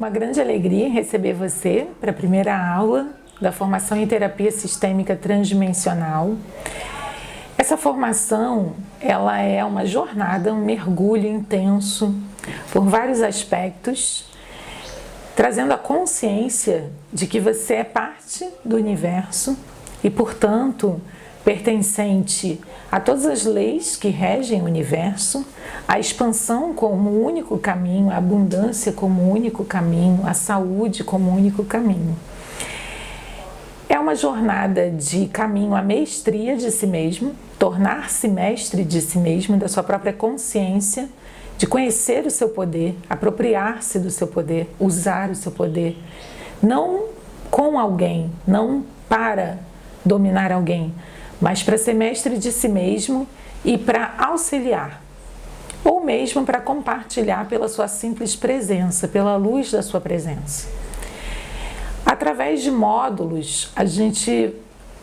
Uma grande alegria em receber você para a primeira aula da formação em terapia sistêmica transdimensional. Essa formação, ela é uma jornada, um mergulho intenso por vários aspectos, trazendo a consciência de que você é parte do universo e, portanto, pertencente a todas as leis que regem o universo, a expansão como único caminho, a abundância como único caminho, a saúde como único caminho. É uma jornada de caminho à mestria de si mesmo, tornar-se mestre de si mesmo, da sua própria consciência, de conhecer o seu poder, apropriar-se do seu poder, usar o seu poder, não com alguém, não para dominar alguém, mas para ser mestre de si mesmo e para auxiliar, ou mesmo para compartilhar pela sua simples presença, pela luz da sua presença. Através de módulos, a gente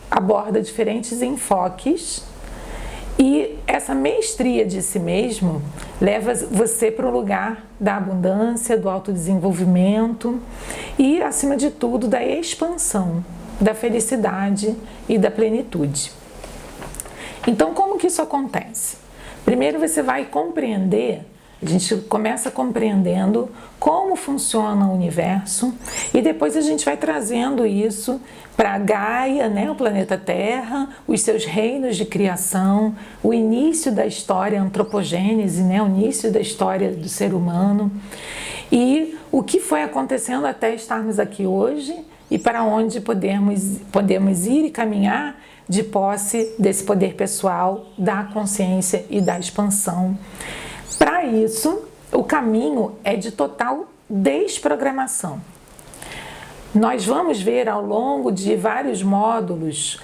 aborda diferentes enfoques e essa mestria de si mesmo leva você para o lugar da abundância, do autodesenvolvimento e, acima de tudo, da expansão, da felicidade e da plenitude. Então, como que isso acontece? Primeiro você vai compreender, a gente começa compreendendo como funciona o universo e depois a gente vai trazendo isso para a Gaia, né, o planeta Terra, os seus reinos de criação, o início da história, a antropogênese, né, o início da história do ser humano e o que foi acontecendo até estarmos aqui hoje e para onde podemos ir e caminhar de posse desse poder pessoal, da consciência e da expansão. Para isso, o caminho é de total desprogramação. Nós vamos ver ao longo de vários módulos,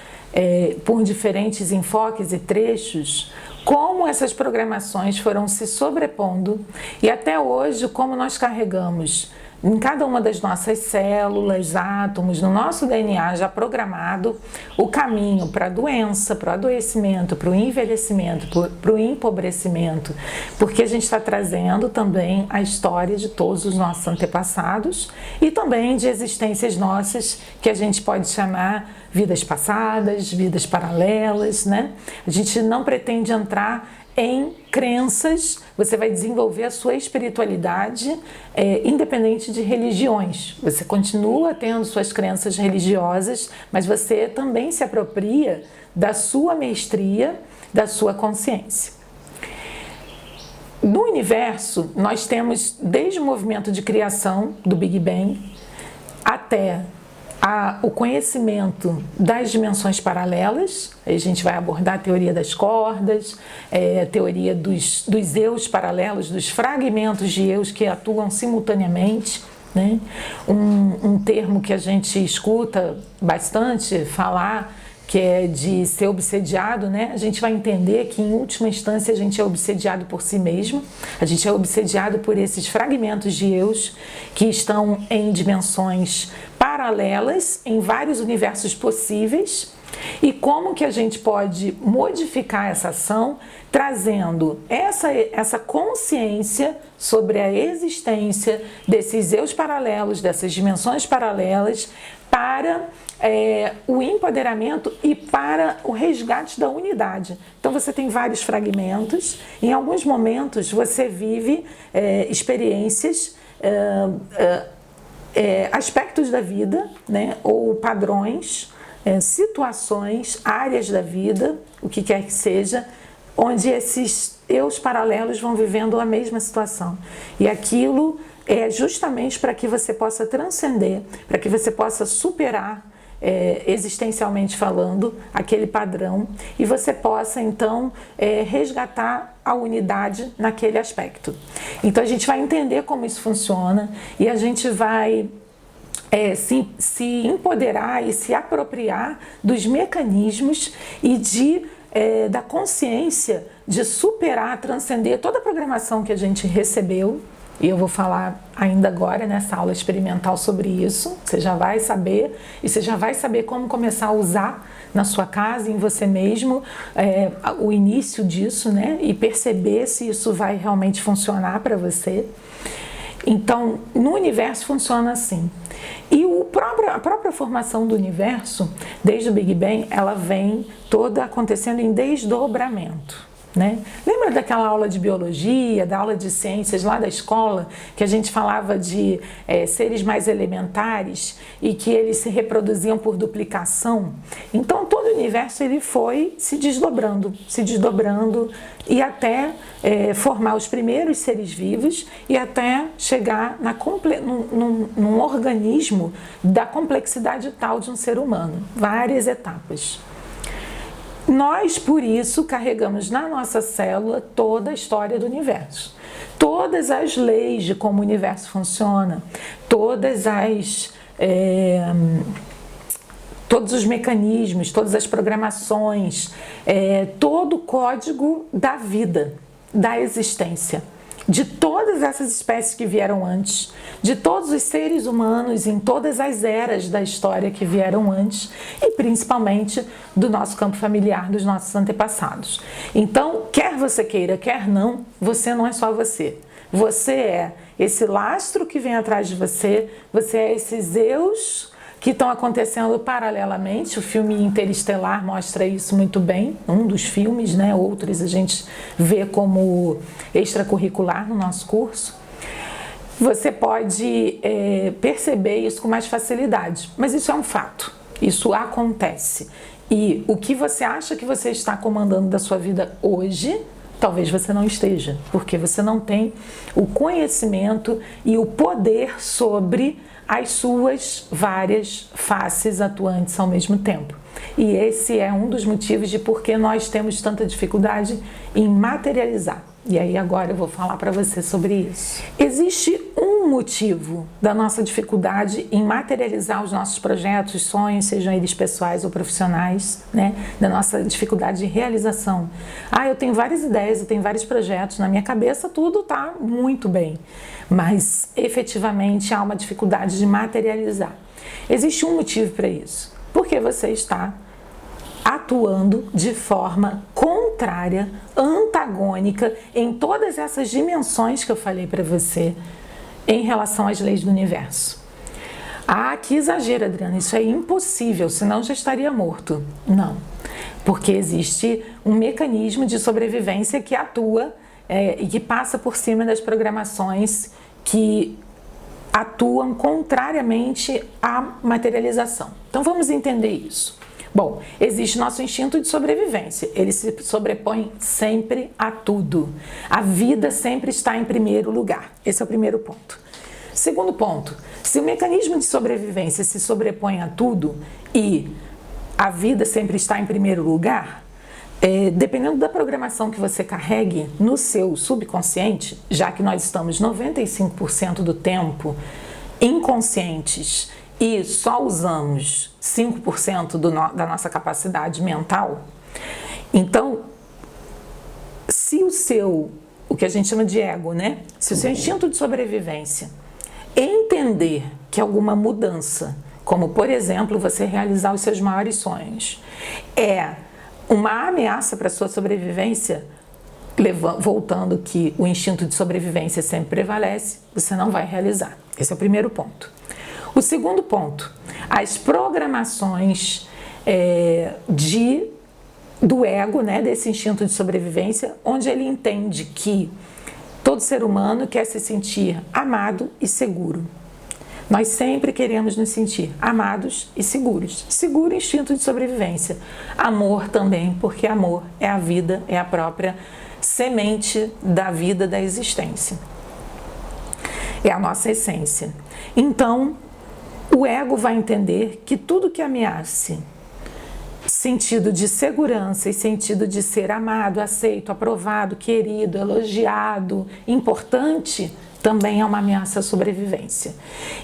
por diferentes enfoques e trechos, como essas programações foram se sobrepondo e até hoje como nós carregamos em cada uma das nossas células, átomos, no nosso DNA já programado, o caminho para a doença, para o adoecimento, para o envelhecimento, para o empobrecimento, porque a gente está trazendo também a história de todos os nossos antepassados e também de existências nossas que a gente pode chamar vidas passadas, vidas paralelas, né? A gente não pretende entrar em crenças, você vai desenvolver a sua espiritualidade independente de religiões. Você continua tendo suas crenças religiosas, mas você também se apropria da sua mestria, da sua consciência. No universo, nós temos desde o movimento de criação do Big Bang até o conhecimento das dimensões paralelas. A gente vai abordar a teoria das cordas, a teoria dos eus paralelos, dos fragmentos de eus que atuam simultaneamente, né? Um termo que a gente escuta bastante falar, que é de ser obsediado, né? A gente vai entender que, em última instância, a gente é obsediado por si mesmo, a gente é obsediado por esses fragmentos de eus que estão em dimensões paralelas, em vários universos possíveis, e como que a gente pode modificar essa ação, trazendo essa consciência sobre a existência desses eus paralelos, dessas dimensões paralelas, para o empoderamento e para o resgate da unidade. Então você tem vários fragmentos, em alguns momentos você vive experiências, aspectos da vida, né, ou padrões, situações, áreas da vida, o que quer que seja, onde esses eus paralelos vão vivendo a mesma situação. E aquilo é justamente para que você possa transcender, para que você possa superar, existencialmente falando, aquele padrão e você possa, então, resgatar a unidade naquele aspecto. Então, a gente vai entender como isso funciona e a gente vai se empoderar e se apropriar dos mecanismos e da consciência de superar, transcender toda a programação que a gente recebeu. E eu vou falar ainda agora nessa aula experimental sobre isso. Você já vai saber, e você já vai saber como começar a usar na sua casa, em você mesmo, o início disso, né? E perceber se isso vai realmente funcionar para você. Então, no universo funciona assim. E a própria formação do universo, desde o Big Bang, ela vem toda acontecendo em desdobramento. Né? Lembra daquela aula de biologia, da aula de ciências lá da escola, que a gente falava de seres mais elementares e que eles se reproduziam por duplicação? Então todo o universo ele foi se desdobrando e até formar os primeiros seres vivos e até chegar num organismo da complexidade tal de um ser humano. Várias etapas. Nós, por isso, carregamos na nossa célula toda a história do universo. Todas as leis de como o universo funciona, todos os mecanismos, todas as programações, todo o código da vida, da existência, de todas essas espécies que vieram antes, de todos os seres humanos em todas as eras da história que vieram antes e principalmente do nosso campo familiar, dos nossos antepassados. Então, quer você queira, quer não, você não é só você. Você é esse lastro que vem atrás de você, você é esses eus que estão acontecendo paralelamente. O filme Interestelar mostra isso muito bem, um dos filmes, né? Outros a gente vê como extracurricular no nosso curso. Você pode perceber isso com mais facilidade, mas isso é um fato, isso acontece. E o que você acha que você está comandando da sua vida hoje, talvez você não esteja, porque você não tem o conhecimento e o poder sobre as suas várias faces atuantes ao mesmo tempo. E esse é um dos motivos de por que nós temos tanta dificuldade em materializar. E aí agora eu vou falar para você sobre isso. Existe um motivo da nossa dificuldade em materializar os nossos projetos, sonhos, sejam eles pessoais ou profissionais, né? Da nossa dificuldade de realização. Eu tenho várias ideias, eu tenho vários projetos, na minha cabeça tudo está muito bem, mas efetivamente há uma dificuldade de materializar. Existe um motivo para isso, porque você está atuando de forma contrária, antagônica em todas essas dimensões que eu falei para você em relação às leis do universo. Que exagero, Adriana, isso é impossível, senão já estaria morto. Não, porque existe um mecanismo de sobrevivência que atua e que passa por cima das programações que atuam contrariamente à materialização. Então vamos entender isso. Bom, existe nosso instinto de sobrevivência, ele se sobrepõe sempre a tudo. A vida sempre está em primeiro lugar, esse é o primeiro ponto. Segundo ponto, se o mecanismo de sobrevivência se sobrepõe a tudo e a vida sempre está em primeiro lugar, dependendo da programação que você carregue no seu subconsciente, já que nós estamos 95% do tempo inconscientes e só usamos 5% da nossa capacidade mental, então, se o que a gente chama de ego, né? Se o seu instinto de sobrevivência entender que alguma mudança, como por exemplo você realizar os seus maiores sonhos, é uma ameaça para a sua sobrevivência, voltando que o instinto de sobrevivência sempre prevalece, você não vai realizar. Esse é o primeiro ponto. O segundo ponto, as programações do ego, né, desse instinto de sobrevivência, onde ele entende que todo ser humano quer se sentir amado e seguro. Nós sempre queremos nos sentir amados e seguros. Seguro, instinto de sobrevivência. Amor também, porque amor é a vida, é a própria semente da vida, da existência. É a nossa essência. Então, o ego vai entender que tudo que ameace sentido de segurança e sentido de ser amado, aceito, aprovado, querido, elogiado, importante, também é uma ameaça à sobrevivência.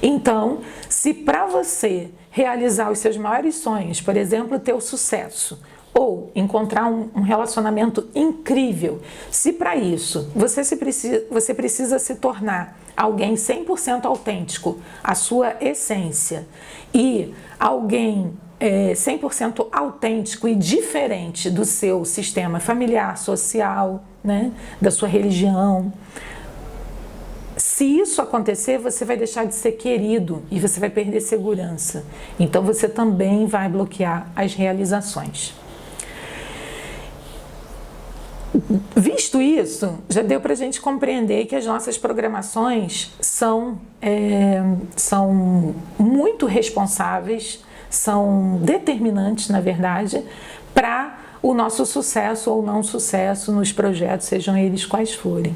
Então, se para você realizar os seus maiores sonhos, por exemplo, ter o sucesso, ou encontrar um relacionamento incrível, se para isso você precisa se tornar alguém 100% autêntico, a sua essência, e alguém 100% autêntico e diferente do seu sistema familiar, social, né, da sua religião, Se isso acontecer, você vai deixar de ser querido e você vai perder segurança. Então você também vai bloquear as realizações. Visto isso, já deu para a gente compreender que as nossas programações são muito responsáveis, são determinantes, na verdade, para o nosso sucesso ou não sucesso nos projetos, sejam eles quais forem.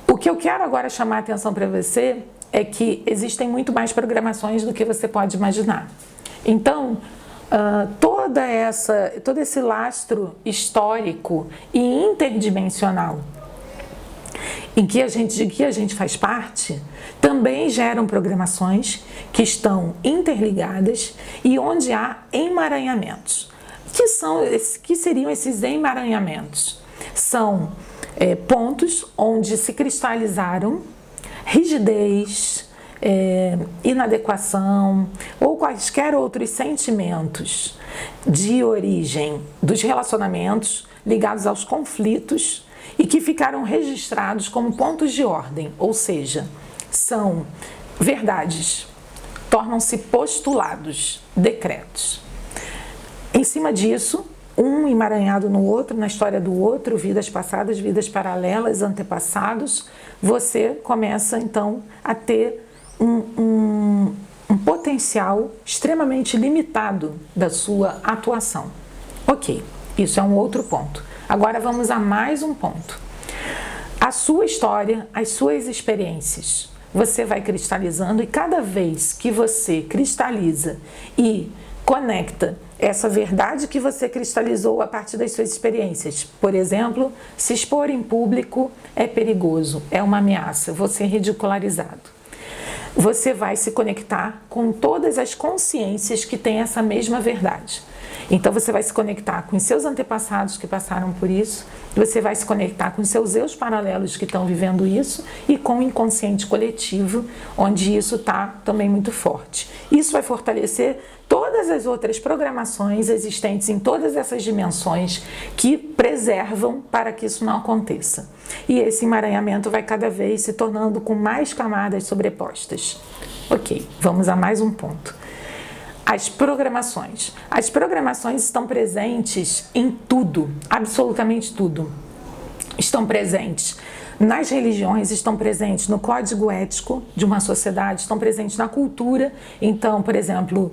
O que eu quero agora chamar a atenção para você é que existem muito mais programações do que você pode imaginar. Então, todo esse lastro histórico e interdimensional de que a gente faz parte, também geram programações que estão interligadas e onde há emaranhamentos. Que seriam esses emaranhamentos? São pontos onde se cristalizaram rigidez, inadequação ou quaisquer outros sentimentos de origem dos relacionamentos ligados aos conflitos e que ficaram registrados como pontos de ordem, ou seja, são verdades, tornam-se postulados, decretos. Em cima disso, um emaranhado no outro, na história do outro, vidas passadas, vidas paralelas, antepassados, você começa então a ter um potencial extremamente limitado da sua atuação. Ok, isso é um outro ponto. Agora vamos a mais um ponto. A sua história, as suas experiências, você vai cristalizando e cada vez que você cristaliza e conecta essa verdade que você cristalizou a partir das suas experiências. Por exemplo, se expor em público é perigoso, é uma ameaça, vou ser ridicularizado. Você vai se conectar com todas as consciências que têm essa mesma verdade. Então você vai se conectar com os seus antepassados que passaram por isso, você vai se conectar com os seus eus paralelos que estão vivendo isso e com o inconsciente coletivo, onde isso está também muito forte. Isso vai fortalecer todas as outras programações existentes em todas essas dimensões que preservam para que isso não aconteça. E esse emaranhamento vai cada vez se tornando com mais camadas sobrepostas. Ok, vamos a mais um ponto. As programações. As programações estão presentes em tudo, absolutamente tudo. Estão presentes nas religiões, estão presentes no código ético de uma sociedade, estão presentes na cultura. Então, por exemplo,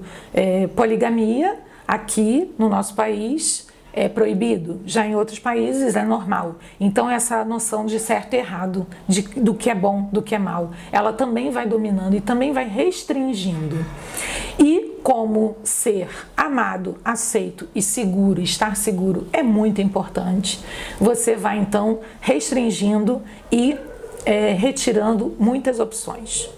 poligamia aqui no nosso país é proibido, já em outros países é normal. Então essa noção de certo e errado, do que é bom, do que é mal, ela também vai dominando e também vai restringindo. E como ser amado, aceito e seguro, estar seguro é muito importante, você vai então restringindo e retirando muitas opções.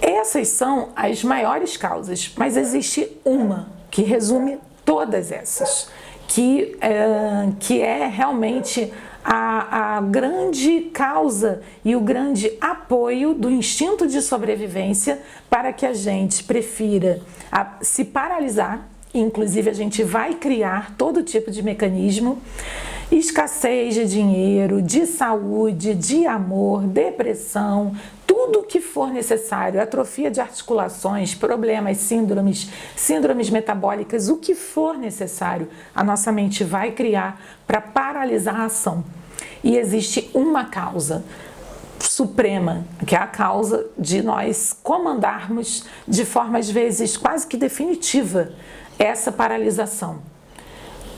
Essas são as maiores causas, mas existe uma que resume todas essas, que é realmente a grande causa e o grande apoio do instinto de sobrevivência para que a gente prefira se paralisar, inclusive a gente vai criar todo tipo de mecanismo, escassez de dinheiro, de saúde, de amor, depressão, tudo que for necessário, atrofia de articulações, problemas, síndromes metabólicas, o que for necessário, a nossa mente vai criar para paralisar a ação. E existe uma causa suprema, que é a causa de nós comandarmos de forma, às vezes, quase que definitiva, essa paralisação.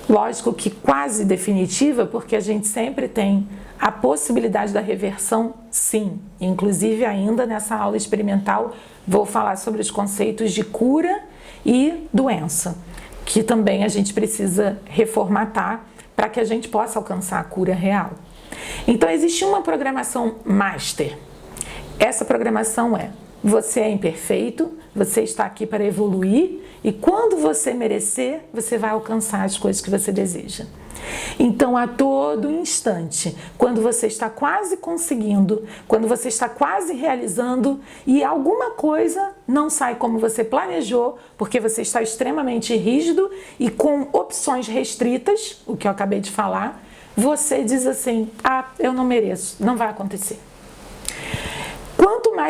Lógico que quase definitiva, porque a gente sempre tem a possibilidade da reversão, sim. Inclusive, ainda nessa aula experimental, vou falar sobre os conceitos de cura e doença, que também a gente precisa reformatar para que a gente possa alcançar a cura real. Então, existe uma programação master. Essa programação é: você é imperfeito, você está aqui para evoluir e quando você merecer, você vai alcançar as coisas que você deseja. Então, a todo instante, quando você está quase conseguindo, quando você está quase realizando e alguma coisa não sai como você planejou, porque você está extremamente rígido e com opções restritas, o que eu acabei de falar, você diz assim: ah, eu não mereço, não vai acontecer.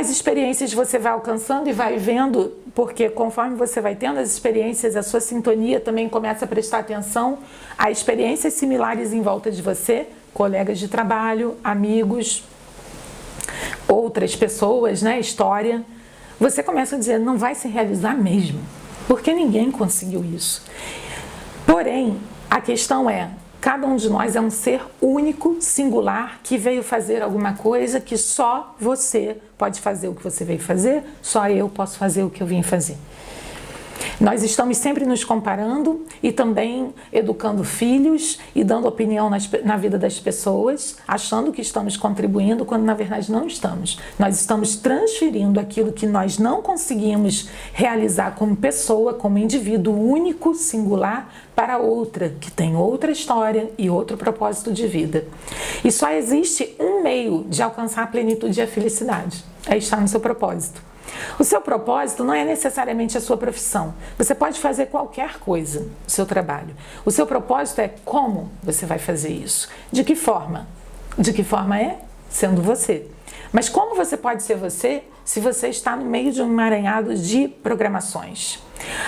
as experiências você vai alcançando e vai vendo, porque conforme você vai tendo as experiências, a sua sintonia também começa a prestar atenção a experiências similares em volta de você, colegas de trabalho, amigos, outras pessoas, né, história. Você começa a dizer, não vai se realizar mesmo, porque ninguém conseguiu isso. Porém, a questão é, cada um de nós é um ser único, singular, que veio fazer alguma coisa que só você pode fazer o que você veio fazer, só eu posso fazer o que eu vim fazer. Nós estamos sempre nos comparando e também educando filhos e dando opinião na vida das pessoas, achando que estamos contribuindo, quando na verdade não estamos. Nós estamos transferindo aquilo que nós não conseguimos realizar como pessoa, como indivíduo único, singular, para outra, que tem outra história e outro propósito de vida. E só existe um meio de alcançar a plenitude e a felicidade, é estar no seu propósito. O seu propósito não é necessariamente a sua profissão. Você pode fazer qualquer coisa, o seu trabalho. O seu propósito é como você vai fazer isso. De que forma? De que forma é? Sendo você. Mas como você pode ser você se você está no meio de um emaranhado de programações?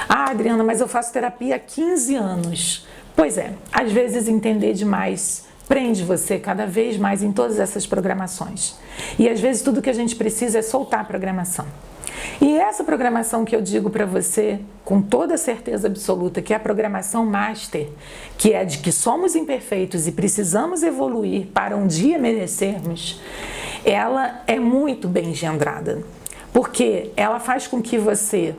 Ah, Adriana, mas eu faço terapia há 15 anos. Pois é, às vezes entender demais prende você cada vez mais em todas essas programações. E às vezes tudo que a gente precisa é soltar a programação. E essa programação que eu digo para você, com toda certeza absoluta, que é a programação master, que é de que somos imperfeitos e precisamos evoluir para um dia merecermos, ela é muito bem engendrada, porque ela faz com que você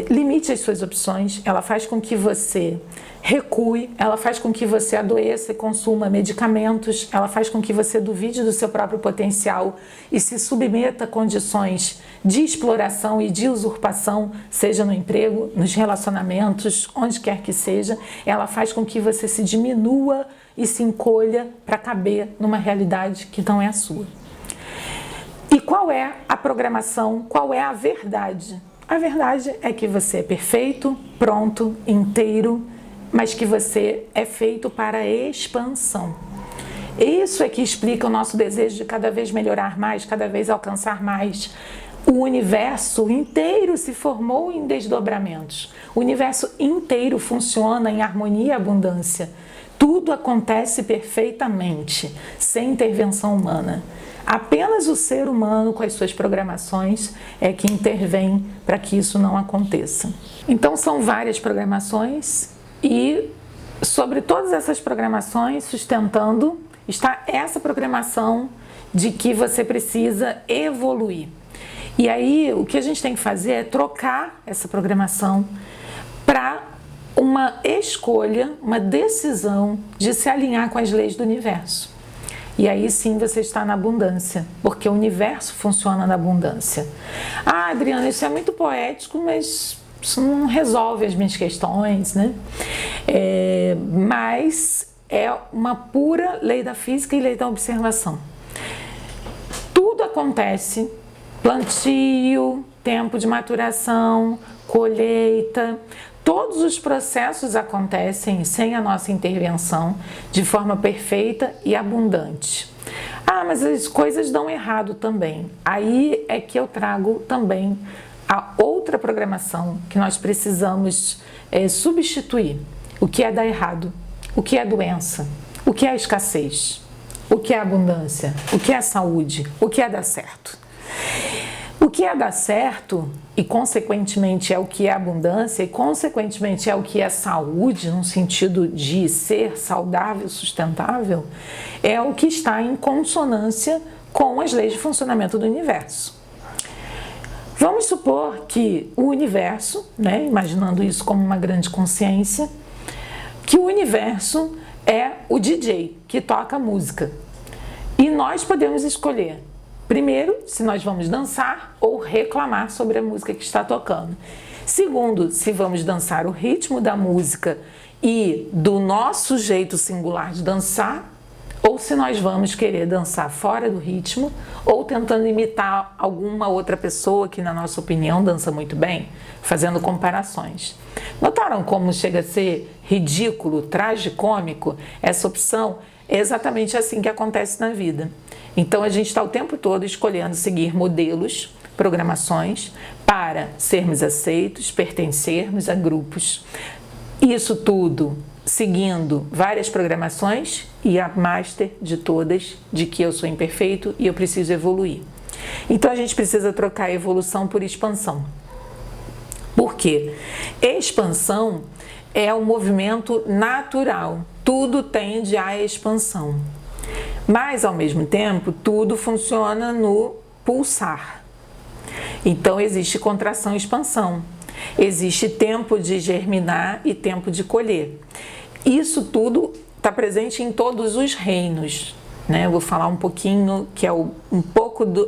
limite as suas opções, ela faz com que você recue, ela faz com que você adoeça e consuma medicamentos, ela faz com que você duvide do seu próprio potencial e se submeta a condições de exploração e de usurpação, seja no emprego, nos relacionamentos, onde quer que seja. Ela faz com que você se diminua e se encolha para caber numa realidade que não é a sua. E qual é a programação? Qual é a verdade? A verdade é que você é perfeito, pronto, inteiro, mas que você é feito para a expansão. Isso é que explica o nosso desejo de cada vez melhorar mais, cada vez alcançar mais. O universo inteiro se formou em desdobramentos. O universo inteiro funciona em harmonia e abundância. Tudo acontece perfeitamente, sem intervenção humana. Apenas o ser humano, com as suas programações, é que intervém para que isso não aconteça. Então, são várias programações e, sobre todas essas programações, sustentando, está essa programação de que você precisa evoluir. E aí, o que a gente tem que fazer é trocar essa programação para uma escolha, uma decisão de se alinhar com as leis do universo. E aí sim você está na abundância, porque o universo funciona na abundância. Ah, Adriana, isso é muito poético, mas isso não resolve as minhas questões, né? Mas é uma pura lei da física e lei da observação. Tudo acontece, plantio, tempo de maturação, colheita, todos os processos acontecem sem a nossa intervenção, de forma perfeita e abundante. Ah, mas as coisas dão errado também. Aí é que eu trago também a outra programação que nós precisamos substituir. O que é dar errado? O que é doença? O que é escassez? O que é abundância? O que é saúde? O que é dar certo? O que é dar certo, e consequentemente é o que é abundância, e consequentemente é o que é saúde, no sentido de ser saudável, sustentável, é o que está em consonância com as leis de funcionamento do universo. Vamos supor que o universo, né, imaginando isso como uma grande consciência, que o universo é o DJ que toca música. E nós podemos escolher, primeiro, se nós vamos dançar ou reclamar sobre a música que está tocando. Segundo, se vamos dançar o ritmo da música e do nosso jeito singular de dançar, ou se nós vamos querer dançar fora do ritmo ou tentando imitar alguma outra pessoa que, na nossa opinião, dança muito bem, fazendo comparações. Notaram como chega a ser ridículo, tragicômico essa opção? É exatamente assim que acontece na vida. Então a gente está o tempo todo escolhendo seguir modelos, programações, para sermos aceitos, pertencermos a grupos. Isso tudo seguindo várias programações e a master de todas, de que eu sou imperfeito e eu preciso evoluir. Então a gente precisa trocar evolução por expansão. Por quê? Expansão é um movimento natural. Tudo tende à expansão. Mas, ao mesmo tempo, tudo funciona no pulsar. Então, existe contração e expansão. Existe tempo de germinar e tempo de colher. Isso tudo está presente em todos os reinos, né? Eu vou falar um pouquinho, que é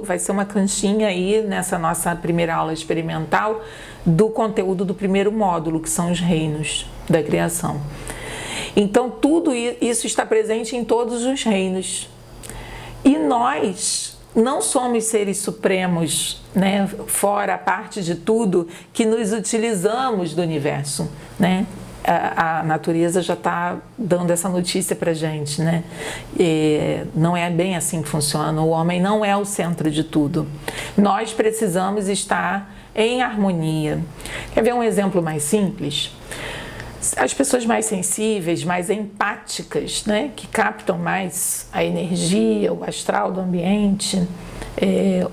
vai ser uma canchinha aí nessa nossa primeira aula experimental do conteúdo do primeiro módulo, que são os reinos da criação. Então, tudo isso está presente em todos os reinos. E nós não somos seres supremos, né, fora a parte de tudo, que nos utilizamos do universo, né? A natureza já está dando essa notícia para a gente, né? Não é bem assim que funciona. O homem não é o centro de tudo. Nós precisamos estar em harmonia. Quer ver um exemplo mais simples? As pessoas mais sensíveis, mais empáticas, né, que captam mais a energia, o astral do ambiente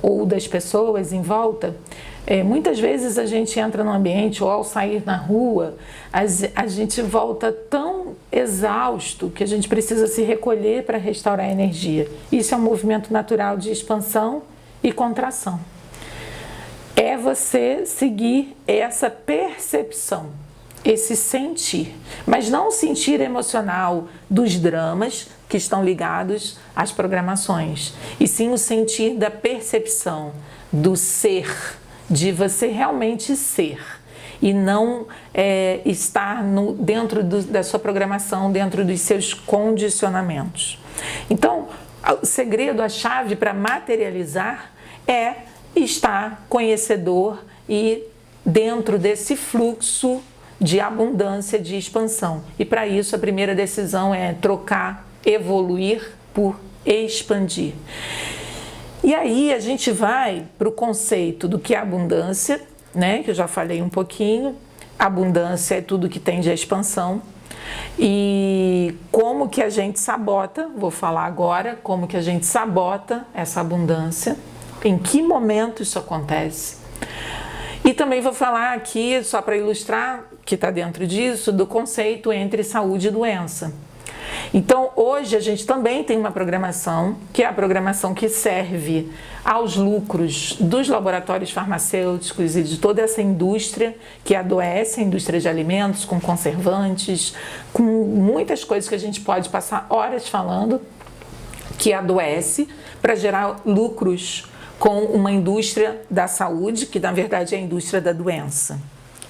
ou das pessoas em volta, muitas vezes a gente entra no ambiente ou ao sair na rua, a gente volta tão exausto que a gente precisa se recolher para restaurar a energia. Isso é um movimento natural de expansão e contração. É você seguir essa percepção, esse sentir, mas não o sentir emocional dos dramas que estão ligados às programações, e sim o sentir da percepção, do ser, de você realmente ser, e não estar dentro da sua programação, dentro dos seus condicionamentos. Então, o segredo, a chave para materializar é estar conhecedor e dentro desse fluxo de abundância, de expansão. E para isso a primeira decisão é trocar, evoluir por expandir. E aí a gente vai para o conceito do que é abundância, né, que eu já falei um pouquinho. Abundância é tudo que tende à expansão. E como que a gente sabota, vou falar agora, como que a gente sabota essa abundância, em que momento isso acontece. E também vou falar aqui, só para ilustrar, que está dentro disso, do conceito entre saúde e doença. Então, hoje a gente também tem uma programação, que é a programação que serve aos lucros dos laboratórios farmacêuticos e de toda essa indústria que adoece, a indústria de alimentos, com conservantes, com muitas coisas que a gente pode passar horas falando, que adoece para gerar lucros com uma indústria da saúde, que na verdade é a indústria da doença,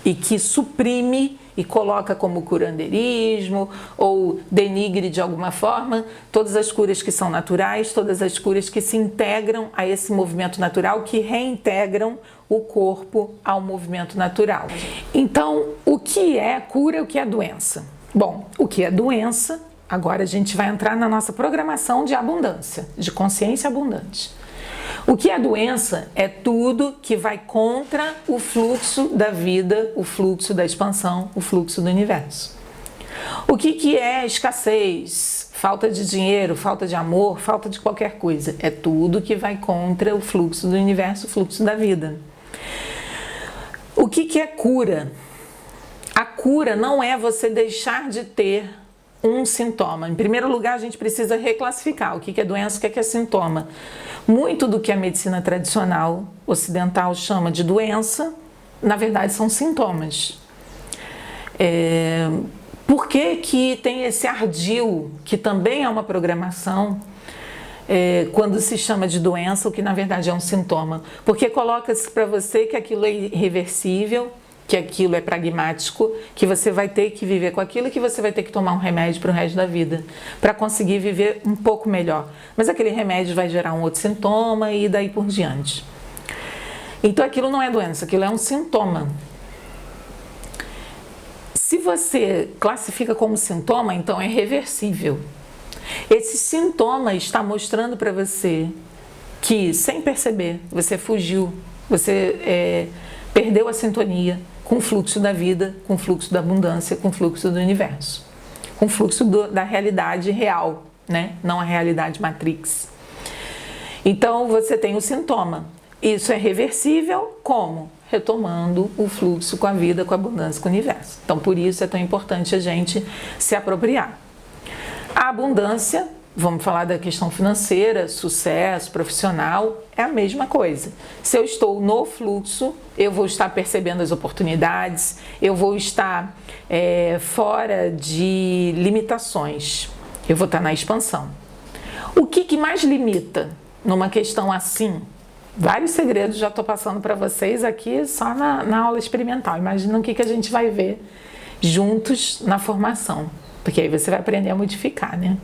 e que suprime e coloca como curandeirismo ou denigre de alguma forma todas as curas que são naturais, todas as curas que se integram a esse movimento natural, que reintegram o corpo ao movimento natural. Então, o que é cura e o que é doença? Bom, o que é doença, agora a gente vai entrar na nossa programação de abundância, de consciência abundante. O que é doença é tudo que vai contra o fluxo da vida, o fluxo da expansão, o fluxo do universo. O que é escassez, falta de dinheiro, falta de amor, falta de qualquer coisa? É tudo que vai contra o fluxo do universo, o fluxo da vida. O que é cura? A cura não é você deixar de ter um sintoma. Em primeiro lugar, a gente precisa reclassificar o que é doença, o que é sintoma. Muito do que a medicina tradicional ocidental chama de doença, na verdade, são sintomas. Por que tem esse ardil, que também é uma programação, quando se chama de doença, o que na verdade é um sintoma? Porque coloca-se para você que aquilo é irreversível, que aquilo é pragmático, que você vai ter que viver com aquilo e que você vai ter que tomar um remédio para o resto da vida, para conseguir viver um pouco melhor. Mas aquele remédio vai gerar um outro sintoma e daí por diante. Então aquilo não é doença, aquilo é um sintoma. Se você classifica como sintoma, então é reversível. Esse sintoma está mostrando para você que, sem perceber, você fugiu, você perdeu a sintonia com o fluxo da vida, com o fluxo da abundância, com o fluxo do universo, com o fluxo da realidade real, né? Não a realidade Matrix. Então você tem o sintoma. Isso é reversível como? Retomando o fluxo com a vida, com a abundância, com o universo. Então por isso é tão importante a gente se apropriar. A abundância, vamos falar da questão financeira, sucesso, profissional, é a mesma coisa. Se eu estou no fluxo, eu vou estar percebendo as oportunidades, eu vou estar fora de limitações, eu vou estar na expansão. O que mais limita numa questão assim? Vários segredos já estou passando para vocês aqui só na aula experimental. Imagina o que a gente vai ver juntos na formação, porque aí você vai aprender a modificar, né?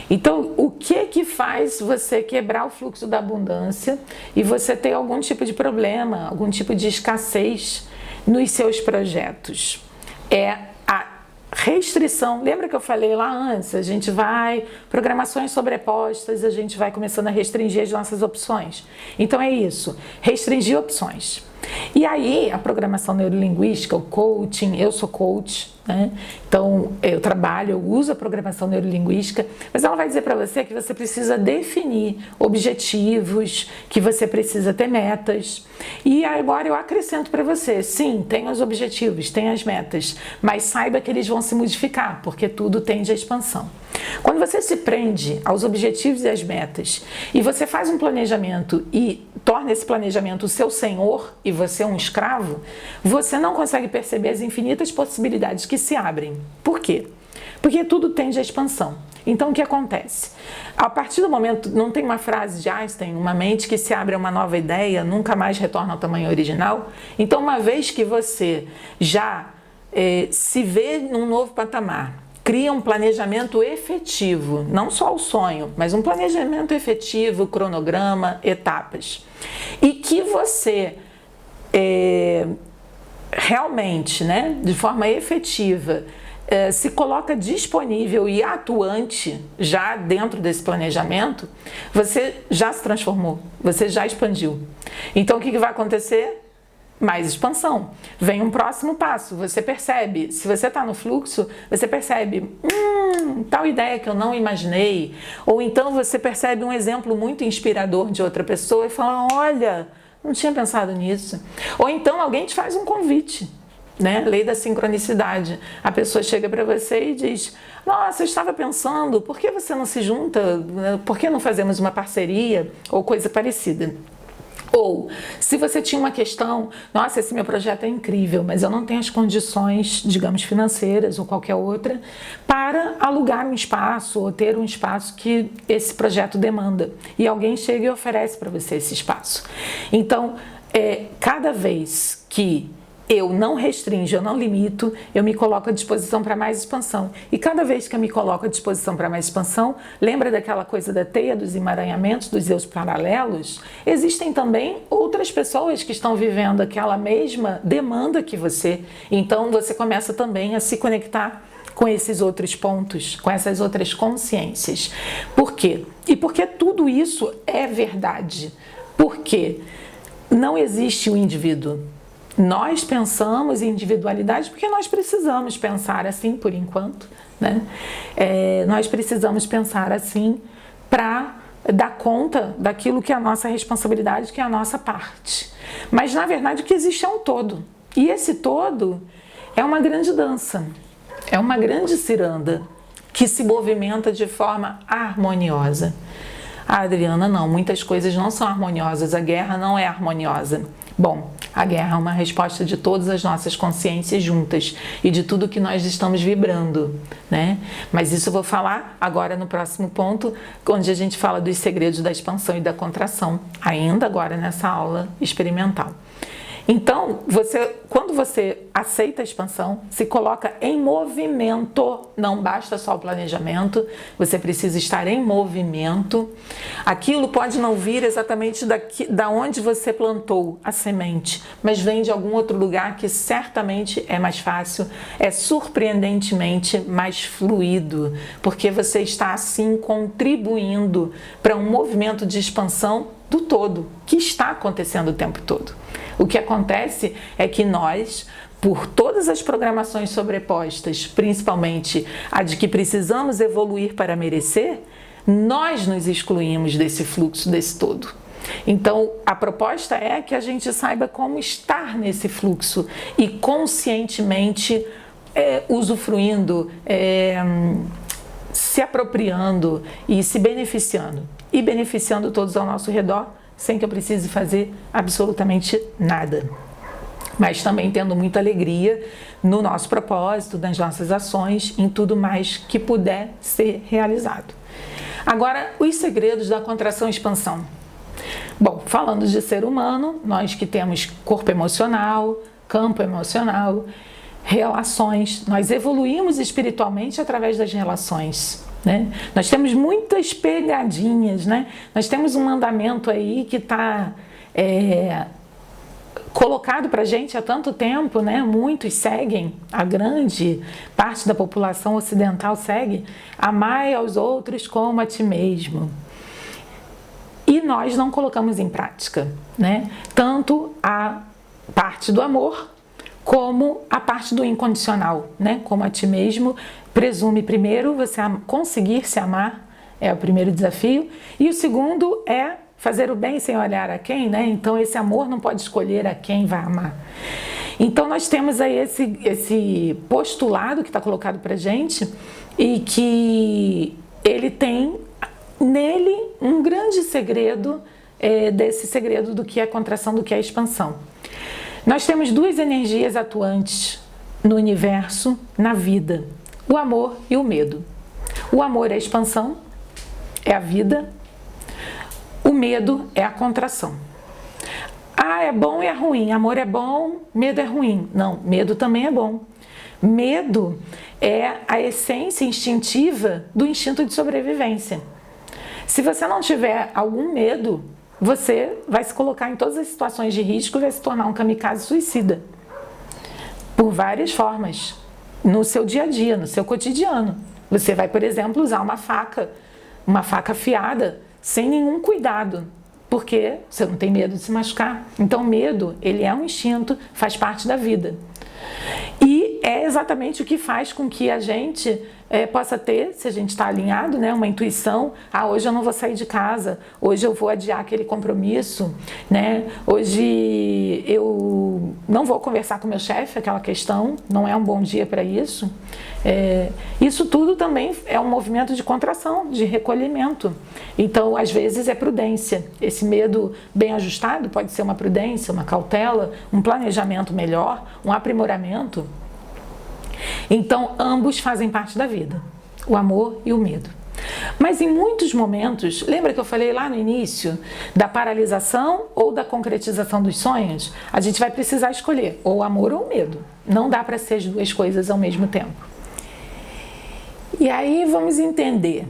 Então, o que faz você quebrar o fluxo da abundância e você ter algum tipo de problema, algum tipo de escassez nos seus projetos? É a restrição. Lembra que eu falei lá antes? A gente vai, programações sobrepostas, a gente vai começando a restringir as nossas opções. Então é isso, restringir opções. E aí, a programação neurolinguística, o coaching, eu sou coach, né? Então eu uso a programação neurolinguística, mas ela vai dizer para você que você precisa definir objetivos, que você precisa ter metas. E agora eu acrescento para você, sim, tem os objetivos, tem as metas, mas saiba que eles vão se modificar, porque tudo tende à expansão. Quando você se prende aos objetivos e às metas, e você faz um planejamento e torna esse planejamento o seu senhor e você é um escravo, você não consegue perceber as infinitas possibilidades que se abrem. Por quê? Porque tudo tende à expansão. Então o que acontece? A partir do momento, não tem uma frase de Einstein, uma mente que se abre a uma nova ideia nunca mais retorna ao tamanho original? Então uma vez que você já se vê num novo patamar, cria um planejamento efetivo, não só o sonho, mas um planejamento efetivo, cronograma, etapas. E que você realmente, né, de forma efetiva, se coloca disponível e atuante já dentro desse planejamento, você já se transformou, você já expandiu. Então o que vai acontecer? Mais expansão. Vem um próximo passo, você percebe, se você está no fluxo, você percebe, tal ideia que eu não imaginei, ou então você percebe um exemplo muito inspirador de outra pessoa e fala, olha, não tinha pensado nisso. Ou então alguém te faz um convite, né? Lei da sincronicidade. A pessoa chega para você e diz, nossa, eu estava pensando, por que você não se junta? Por que não fazemos uma parceria? Ou coisa parecida. Ou, se você tinha uma questão, nossa, esse meu projeto é incrível, mas eu não tenho as condições, digamos, financeiras ou qualquer outra, para alugar um espaço ou ter um espaço que esse projeto demanda. E alguém chega e oferece para você esse espaço. Então, cada vez que eu não restringo, eu não limito, eu me coloco à disposição para mais expansão. E cada vez que eu me coloco à disposição para mais expansão, lembra daquela coisa da teia dos emaranhamentos, dos eus paralelos? Existem também outras pessoas que estão vivendo aquela mesma demanda que você. Então você começa também a se conectar com esses outros pontos, com essas outras consciências. Por quê? E porque tudo isso é verdade. Porque não existe o indivíduo. Nós pensamos em individualidade porque nós precisamos pensar assim por enquanto, né? Nós precisamos pensar assim para dar conta daquilo que é a nossa responsabilidade, que é a nossa parte. Mas na verdade o que existe é um todo. E esse todo é uma grande dança, é uma grande ciranda que se movimenta de forma harmoniosa. Ah, Adriana, não, muitas coisas não são harmoniosas, a guerra não é harmoniosa. Bom, a guerra é uma resposta de todas as nossas consciências juntas e de tudo que nós estamos vibrando, né? Mas isso eu vou falar agora no próximo ponto, onde a gente fala dos segredos da expansão e da contração, ainda agora nessa aula experimental. Então, quando você aceita a expansão, se coloca em movimento, não basta só o planejamento, você precisa estar em movimento. Aquilo pode não vir exatamente da onde você plantou a semente, mas vem de algum outro lugar que certamente é mais fácil, é surpreendentemente mais fluido, porque você está assim contribuindo para um movimento de expansão do todo, que está acontecendo o tempo todo. O que acontece é que nós, por todas as programações sobrepostas, principalmente a de que precisamos evoluir para merecer, nós nos excluímos desse fluxo, desse todo. Então, a proposta é que a gente saiba como estar nesse fluxo e conscientemente usufruindo, se apropriando e se beneficiando. E beneficiando todos ao nosso redor, sem que eu precise fazer absolutamente nada. Mas também tendo muita alegria no nosso propósito, nas nossas ações, em tudo mais que puder ser realizado. Agora, os segredos da contração e expansão. Bom, falando de ser humano, nós que temos corpo emocional, campo emocional, relações, nós evoluímos espiritualmente através das relações. Né? Nós temos muitas pegadinhas, né? Nós temos um mandamento aí que está colocado para a gente há tanto tempo, né? Muitos seguem, a grande parte da população ocidental segue: amai aos outros como a ti mesmo. E nós não colocamos em prática, né? Tanto a parte do amor como a parte do incondicional, né? Como a ti mesmo, presume primeiro você conseguir se amar, é o primeiro desafio, e o segundo é fazer o bem sem olhar a quem, né? Então esse amor não pode escolher a quem vai amar. Então nós temos aí esse postulado que está colocado pra gente e que ele tem nele um grande segredo, desse segredo do que é contração, do que é expansão. Nós temos duas energias atuantes no universo, na vida: o amor e o medo. O amor é a expansão, é a vida. O medo é a contração. Ah, é bom e é ruim. Amor é bom, medo é ruim. Não, medo também é bom. Medo é a essência instintiva do instinto de sobrevivência. Se você não tiver algum medo, você vai se colocar em todas as situações de risco e vai se tornar um kamikaze suicida. Por várias formas. No seu dia a dia, no seu cotidiano. Você vai, por exemplo, usar uma faca afiada, sem nenhum cuidado, porque você não tem medo de se machucar. Então, medo, ele é um instinto, faz parte da vida. E é exatamente o que faz com que a gente possa ter, se a gente está alinhado, né, uma intuição: ah, hoje eu não vou sair de casa, hoje eu vou adiar aquele compromisso, né, hoje eu não vou conversar com meu chefe, aquela questão, não é um bom dia para isso. Isso tudo também é um movimento de contração, de recolhimento. Então, às vezes, é prudência. Esse medo bem ajustado pode ser uma prudência, uma cautela, um planejamento melhor, um aprimoramento. Então, ambos fazem parte da vida, o amor e o medo. Mas em muitos momentos, lembra que eu falei lá no início da paralisação ou da concretização dos sonhos? A gente vai precisar escolher ou o amor ou o medo. Não dá para ser as duas coisas ao mesmo tempo. E aí vamos entender: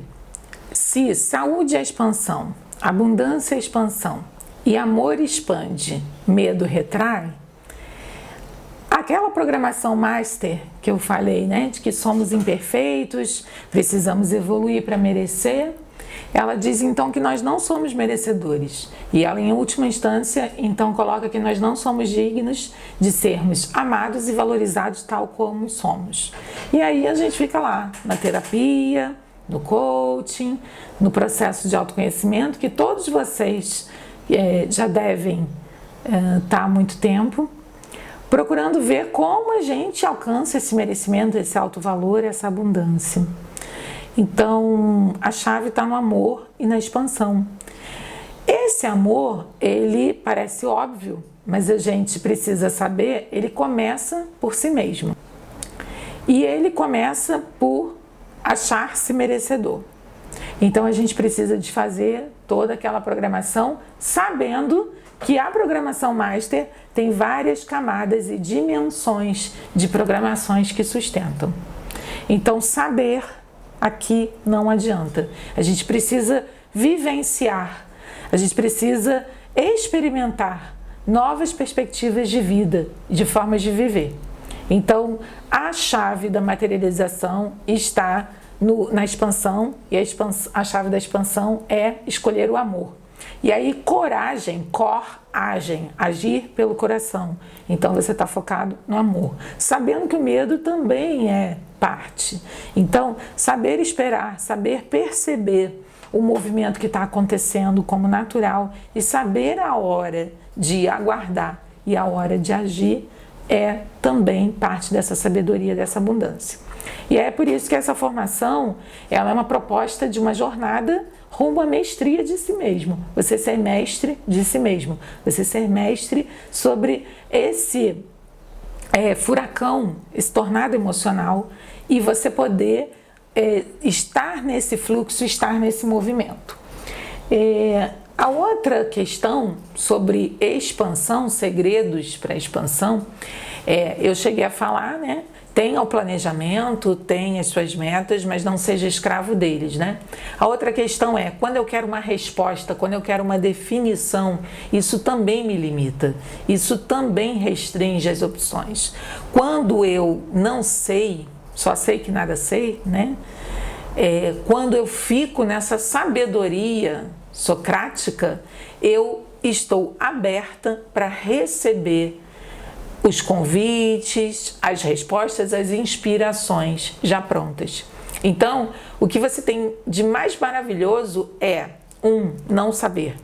se saúde é expansão, abundância é expansão e amor expande, medo retrai, aquela programação master que eu falei, né, de que somos imperfeitos, precisamos evoluir para merecer, ela diz então que nós não somos merecedores. E ela, em última instância, então coloca que nós não somos dignos de sermos amados e valorizados tal como somos. E aí a gente fica lá, na terapia, no coaching, no processo de autoconhecimento, que todos vocês já devem estar há muito tempo, procurando ver como a gente alcança esse merecimento, esse alto valor, essa abundância. Então, a chave está no amor e na expansão. Esse amor, ele parece óbvio, mas a gente precisa saber, ele começa por si mesmo. E ele começa por achar-se merecedor. Então, a gente precisa de fazer toda aquela programação, sabendo que a programação master tem várias camadas e dimensões de programações que sustentam. Então, saber aqui não adianta. A gente precisa vivenciar, a gente precisa experimentar novas perspectivas de vida, de formas de viver. Então, a chave da materialização está na expansão, e a chave da expansão é escolher o amor. E aí, coragem, coragem, agir pelo coração. Então, você está focado no amor, sabendo que o medo também é parte. Então, saber esperar, saber perceber o movimento que está acontecendo como natural e saber a hora de aguardar e a hora de agir é também parte dessa sabedoria, dessa abundância. E é por isso que essa formação, ela é uma proposta de uma jornada rumo à mestria de si mesmo. Você ser mestre de si mesmo. Você ser mestre sobre esse furacão, esse tornado emocional, e você poder estar nesse fluxo, estar nesse movimento. A outra questão sobre expansão, segredos para expansão, eu cheguei a falar, né? Tenha o planejamento, tenha as suas metas, mas não seja escravo deles, né? A outra questão é, quando eu quero uma resposta, quando eu quero uma definição, isso também me limita, isso também restringe as opções. Quando eu não sei, só sei que nada sei, né? Quando eu fico nessa sabedoria socrática, eu estou aberta para receber os convites, as respostas, as inspirações já prontas. Então, o que você tem de mais maravilhoso é, não saber.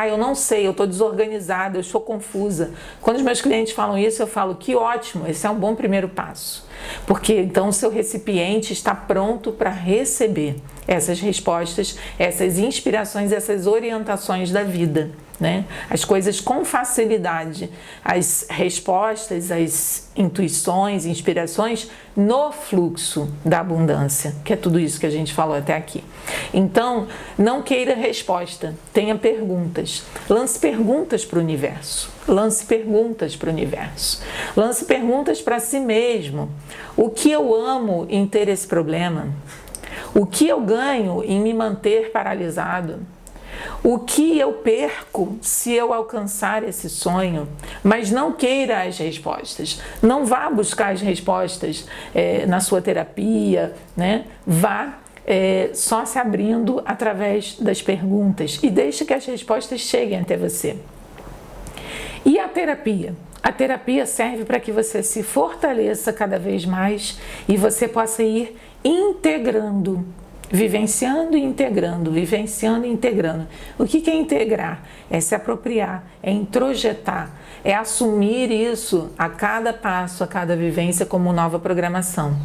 Eu não sei, eu estou desorganizada, eu estou confusa. Quando os meus clientes falam isso, eu falo, que ótimo, esse é um bom primeiro passo. Porque então o seu recipiente está pronto para receber essas respostas, essas inspirações, essas orientações da vida, né? As coisas com facilidade, as respostas, as intuições, inspirações no fluxo da abundância, que é tudo isso que a gente falou até aqui. Então, não queira resposta, tenha perguntas. Lance perguntas para o universo. Lance perguntas para o universo. Lance perguntas para si mesmo. O que eu amo em ter esse problema? O que eu ganho em me manter paralisado? O que eu perco se eu alcançar esse sonho? Mas não queira as respostas. Não vá buscar as respostas na sua terapia, né? Vá só se abrindo através das perguntas e deixe que as respostas cheguem até você. E a terapia? A terapia serve para que você se fortaleça cada vez mais e você possa ir integrando, vivenciando e integrando, vivenciando e integrando. O que é integrar? É se apropriar, é introjetar, é assumir isso a cada passo, a cada vivência como nova programação.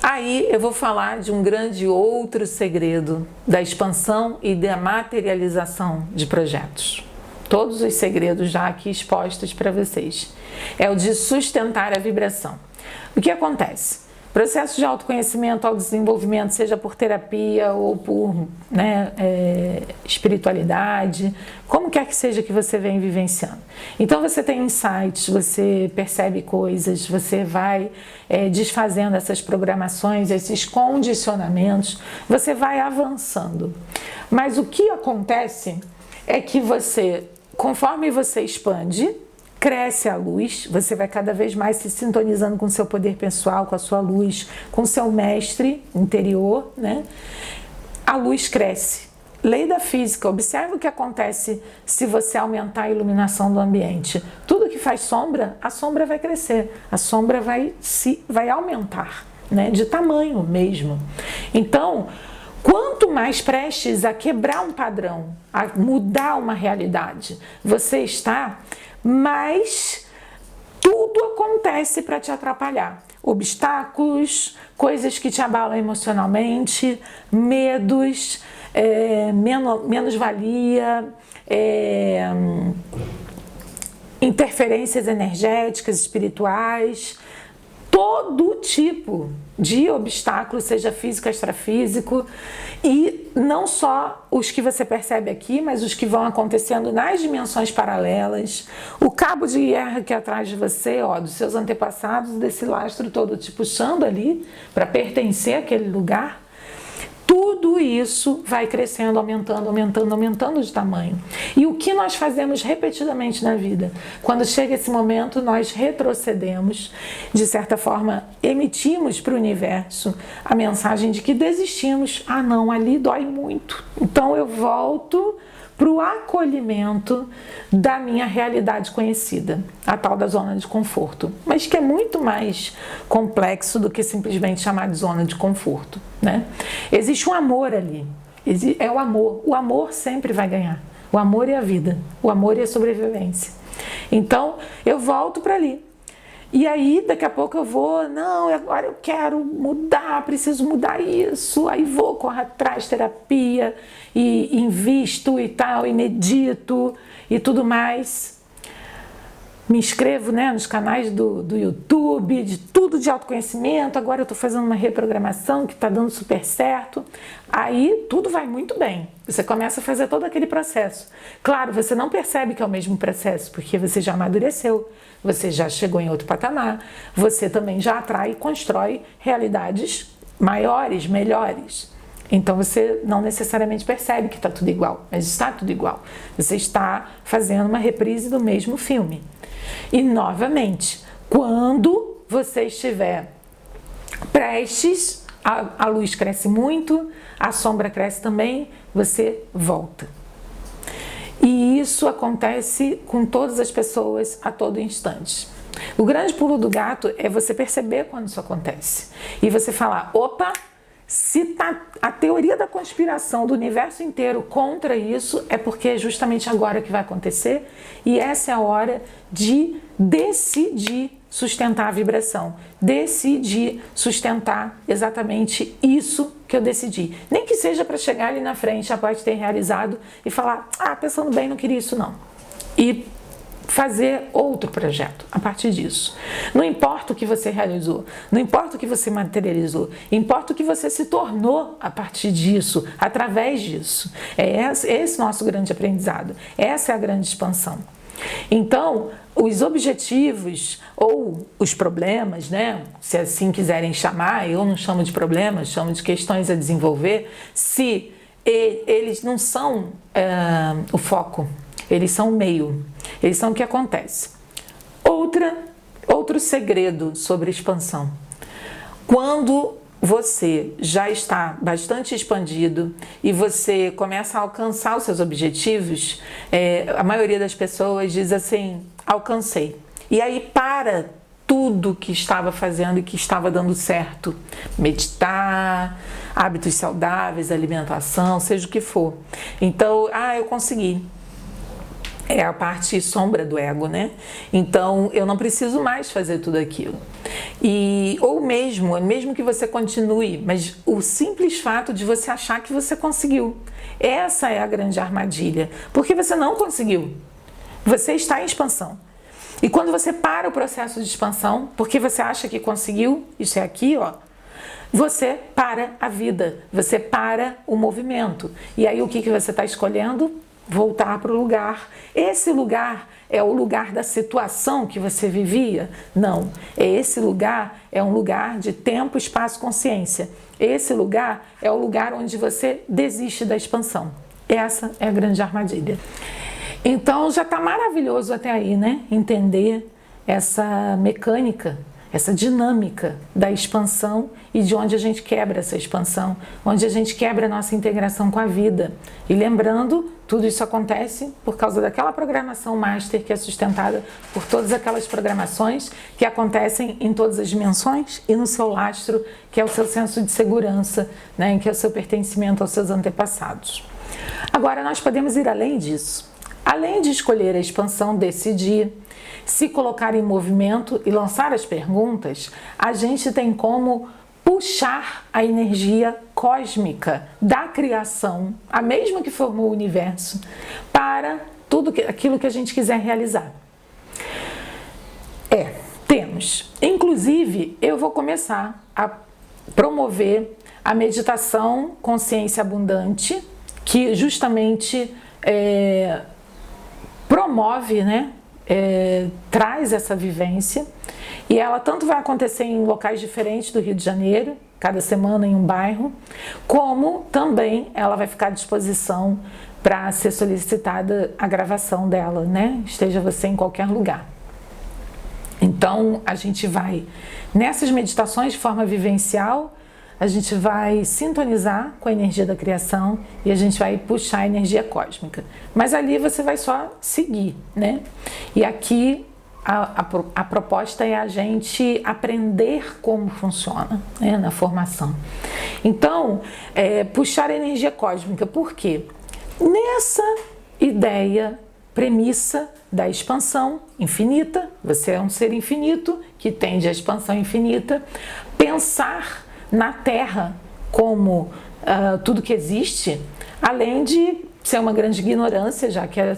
Aí eu vou falar de um grande outro segredo da expansão e da materialização de projetos. Todos os segredos já aqui expostos para vocês. É o de sustentar a vibração. O que acontece? Processo de autoconhecimento, autodesenvolvimento, seja por terapia ou por espiritualidade, como quer que seja que você vem vivenciando. Então você tem insights, você percebe coisas, você vai desfazendo essas programações, esses condicionamentos, você vai avançando. Mas o que acontece é que conforme você expande, cresce a luz, você vai cada vez mais se sintonizando com o seu poder pessoal, com a sua luz, com o seu mestre interior, né? A luz cresce. Lei da física, observe o que acontece se você aumentar a iluminação do ambiente. Tudo que faz sombra, a sombra vai crescer, a sombra vai aumentar, né? De tamanho mesmo. Então, quanto mais prestes a quebrar um padrão, a mudar uma realidade você está, mais tudo acontece para te atrapalhar. Obstáculos, coisas que te abalam emocionalmente, medos, menos-valia, interferências energéticas, espirituais. todo tipo de obstáculo, seja físico, extrafísico, e não só os que você percebe aqui, mas os que vão acontecendo nas dimensões paralelas, o cabo de guerra que é atrás de você, ó, dos seus antepassados, desse lastro todo te puxando ali para pertencer àquele lugar. Tudo isso vai crescendo, aumentando, aumentando, aumentando de tamanho. E o que nós fazemos repetidamente na vida? Quando chega esse momento, nós retrocedemos, de certa forma, emitimos para o universo a mensagem de que desistimos. Ah, não, ali dói muito. Então eu volto para o acolhimento da minha realidade conhecida, a tal da zona de conforto, mas que é muito mais complexo do que simplesmente chamar de zona de conforto, né? Existe um amor ali, é o amor sempre vai ganhar, o amor é a vida, o amor é a sobrevivência. Então eu volto para ali. E aí, daqui a pouco eu vou, não, agora eu quero mudar, preciso mudar isso. Aí vou, corro atrás, terapia, e invisto e tal, e medito e tudo mais. Me inscrevo, né, nos canais do YouTube, de tudo de autoconhecimento. Agora eu estou fazendo uma reprogramação que está dando super certo. Aí tudo vai muito bem. Você começa a fazer todo aquele processo. Claro, você não percebe que é o mesmo processo, porque você já amadureceu, você já chegou em outro patamar, você também já atrai e constrói realidades maiores, melhores. Então você não necessariamente percebe que está tudo igual, mas está tudo igual. Você está fazendo uma reprise do mesmo filme. E novamente, quando você estiver prestes, a luz cresce muito, a sombra cresce também, você volta. E isso acontece com todas as pessoas a todo instante. O grande pulo do gato é você perceber quando isso acontece. E você falar, opa, se tá a teoria da conspiração do universo inteiro contra isso, é porque é justamente agora que vai acontecer. E essa é a hora de decidir sustentar a vibração. Decidir sustentar exatamente isso que eu decidi. Nem que seja para chegar ali na frente, após ter realizado, e falar, pensando bem, não queria isso não. E fazer outro projeto a partir disso. Não importa o que você realizou, não importa o que você materializou, importa o que você se tornou a partir disso, através disso. É esse nosso grande aprendizado, essa é a grande expansão. Então, os objetivos ou os problemas, né, se assim quiserem chamar, eu não chamo de problemas, chamo de questões a desenvolver, se eles não são o foco, eles são o meio, eles são o que acontece. Outro segredo sobre expansão. Quando você já está bastante expandido e você começa a alcançar os seus objetivos, a maioria das pessoas diz assim, alcancei. E aí para tudo que estava fazendo e que estava dando certo. Meditar, hábitos saudáveis, alimentação, seja o que for. Então, eu consegui. É a parte sombra do ego, né? Então, eu não preciso mais fazer tudo aquilo. Ou mesmo que você continue, mas o simples fato de você achar que você conseguiu. Essa é a grande armadilha. Porque você não conseguiu. Você está em expansão. E quando você para o processo de expansão, porque você acha que conseguiu, isso é aqui, ó, você para a vida, você para o movimento. E aí o que você está escolhendo? Voltar para o lugar. Esse lugar é o lugar da situação que você vivia? Não. Esse lugar é um lugar de tempo, espaço, consciência. Esse lugar é o lugar onde você desiste da expansão. Essa é a grande armadilha. Então já está maravilhoso até aí, né? Entender essa mecânica, essa dinâmica da expansão e de onde a gente quebra essa expansão, onde a gente quebra a nossa integração com a vida. E lembrando, tudo isso acontece por causa daquela programação master que é sustentada por todas aquelas programações que acontecem em todas as dimensões e no seu lastro, que é o seu senso de segurança, né, que é o seu pertencimento aos seus antepassados. Agora, nós podemos ir além disso. Além de escolher a expansão, decidir, se colocar em movimento e lançar as perguntas, a gente tem como puxar a energia cósmica da criação, a mesma que formou o universo, para tudo aquilo que a gente quiser realizar. veremos. Inclusive, eu vou começar a promover a meditação consciência abundante, que justamente promove, né? Traz essa vivência, e ela tanto vai acontecer em locais diferentes do Rio de Janeiro, cada semana em um bairro, como também ela vai ficar à disposição para ser solicitada a gravação dela, né? Esteja você em qualquer lugar. Então, a gente vai, nessas meditações de forma vivencial, a gente vai sintonizar com a energia da criação e a gente vai puxar a energia cósmica. Mas ali você vai só seguir, né? E aqui a proposta é a gente aprender como funciona, né, na formação. Então, puxar a energia cósmica, por quê? Nessa ideia, premissa da expansão infinita, você é um ser infinito que tende à expansão infinita, pensar na Terra como tudo que existe, além de ser uma grande ignorância, já que a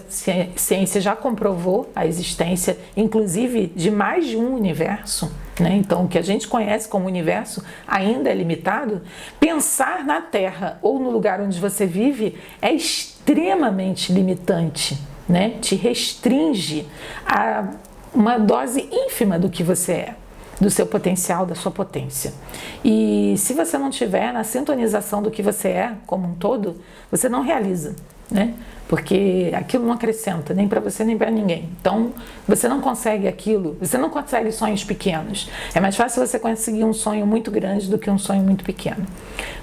ciência já comprovou a existência, inclusive, de mais de um universo, né? Então, o que a gente conhece como universo ainda é limitado. Pensar na Terra ou no lugar onde você vive é extremamente limitante, né? Te restringe a uma dose ínfima do que você é, do seu potencial, da sua potência. E se você não tiver na sintonização do que você é como um todo, você não realiza, né? Porque aquilo não acrescenta nem para você nem para ninguém. Então, você não consegue aquilo, você não consegue sonhos pequenos. É mais fácil você conseguir um sonho muito grande do que um sonho muito pequeno.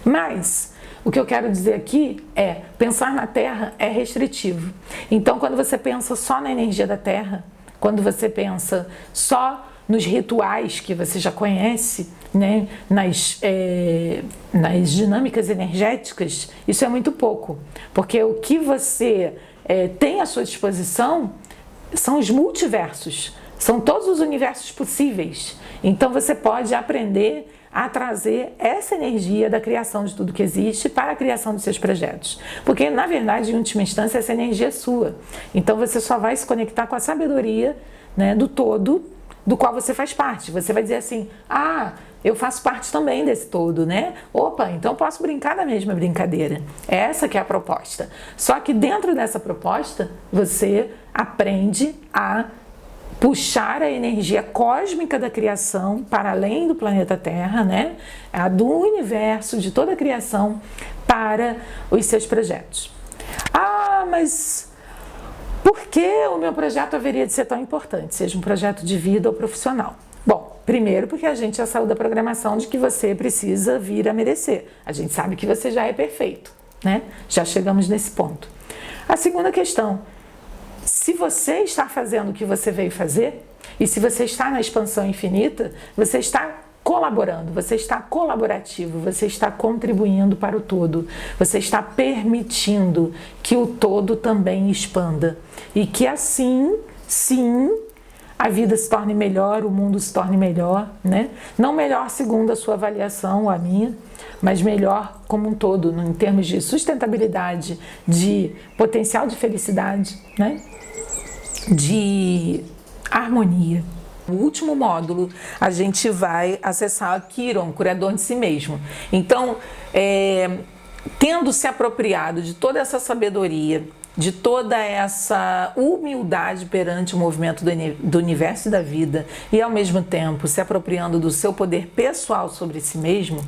Mas o que eu quero dizer aqui é, pensar na Terra é restritivo. Então, quando você pensa só na energia da Terra, quando você pensa só nos rituais que você já conhece, né, nas dinâmicas energéticas, isso é muito pouco, porque o que você tem à sua disposição são os multiversos, são todos os universos possíveis. Então você pode aprender a trazer essa energia da criação de tudo que existe para a criação dos seus projetos. Porque, na verdade, em última instância, essa energia é sua. Então você só vai se conectar com a sabedoria, né, do todo, do qual você faz parte. Você vai dizer assim, eu faço parte também desse todo, né? Opa, então posso brincar da mesma brincadeira. Essa que é a proposta. Só que dentro dessa proposta, você aprende a puxar a energia cósmica da criação para além do planeta Terra, né? A do universo, de toda a criação, para os seus projetos. Mas por que o meu projeto haveria de ser tão importante, seja um projeto de vida ou profissional? Bom, primeiro porque a gente já saiu da programação de que você precisa vir a merecer. A gente sabe que você já é perfeito, né? Já chegamos nesse ponto. A segunda questão, se você está fazendo o que você veio fazer, e se você está na expansão infinita, você está colaborando, você está colaborativo, você está contribuindo para o todo, você está permitindo que o todo também expanda e que assim, sim, a vida se torne melhor, o mundo se torne melhor, né? Não melhor segundo a sua avaliação ou a minha, mas melhor como um todo, em termos de sustentabilidade, de potencial de felicidade, né? De harmonia. No último módulo, a gente vai acessar Quiron, curador de si mesmo. Então, tendo se apropriado de toda essa sabedoria, de toda essa humildade perante o movimento do universo e da vida, e ao mesmo tempo se apropriando do seu poder pessoal sobre si mesmo,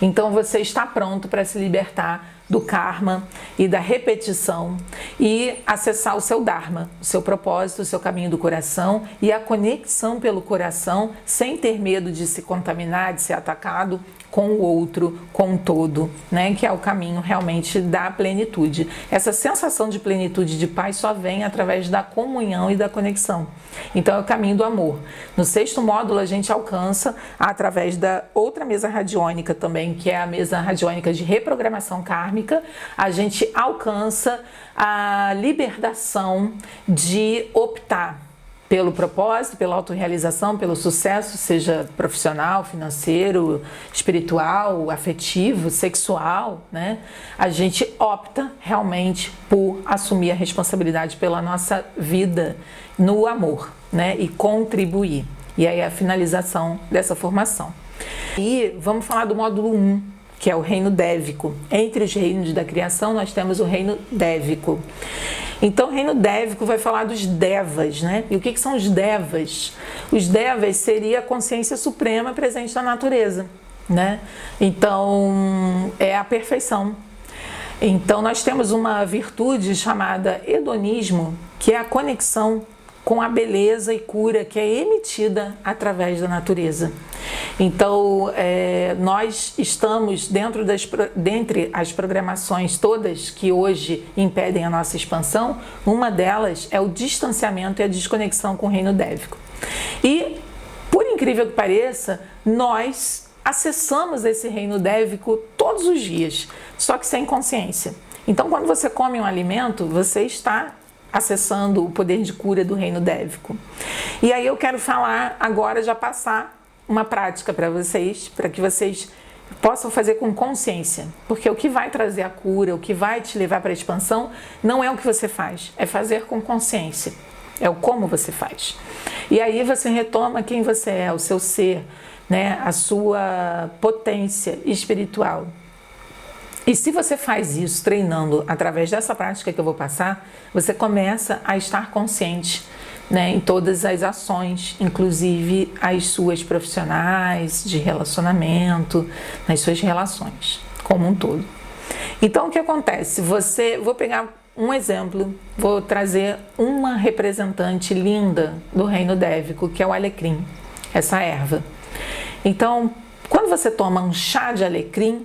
então você está pronto para se libertar do karma e da repetição e acessar o seu dharma, o seu propósito, o seu caminho do coração e a conexão pelo coração sem ter medo de se contaminar, de ser atacado com o outro, com o todo, né? Que é o caminho realmente da plenitude. Essa sensação de plenitude, de paz, só vem através da comunhão e da conexão. Então é o caminho do amor. No 6º módulo a gente alcança, através da outra mesa radiônica também, que é a mesa radiônica de reprogramação kármica, a gente alcança a libertação de optar pelo propósito, pela autorrealização, pelo sucesso, seja profissional, financeiro, espiritual, afetivo, sexual, né? A gente opta realmente por assumir a responsabilidade pela nossa vida no amor, né? E contribuir. E aí a finalização dessa formação. E vamos falar do módulo 1, que é o reino dévico. Entre os reinos da criação, nós temos o reino dévico. Então, o reino dévico vai falar dos devas, né? E o que são os devas? Os devas seria a consciência suprema presente na natureza, né? Então, é a perfeição. Então, nós temos uma virtude chamada hedonismo, que é a conexão com a beleza e cura que é emitida através da natureza. Então, nós estamos dentre as programações todas que hoje impedem a nossa expansão, uma delas é o distanciamento e a desconexão com o reino dévico. E, por incrível que pareça, nós acessamos esse reino dévico todos os dias, só que sem consciência. Então, quando você come um alimento, você está acessando o poder de cura do reino dévico. E aí eu quero falar agora, já passar uma prática para vocês, para que vocês possam fazer com consciência. Porque o que vai trazer a cura, o que vai te levar para a expansão, não é o que você faz, é fazer com consciência. É o como você faz. E aí você retoma quem você é, o seu ser, né? A sua potência espiritual. E se você faz isso treinando através dessa prática que eu vou passar, você começa a estar consciente, né, em todas as ações, inclusive as suas profissionais, de relacionamento, nas suas relações, como um todo. Então, o que acontece? Vou pegar um exemplo, vou trazer uma representante linda do reino dévico, que é o alecrim, essa erva. Então, quando você toma um chá de alecrim,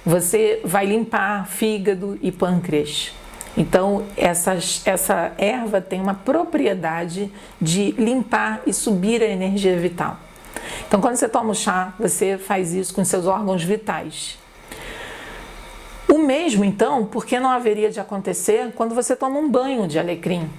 você vai limpar fígado e pâncreas. Então, essa erva tem uma propriedade de limpar e subir a energia vital. Então, quando você toma o chá, você faz isso com seus órgãos vitais. O mesmo, então, porque não haveria de acontecer quando você toma um banho de alecrim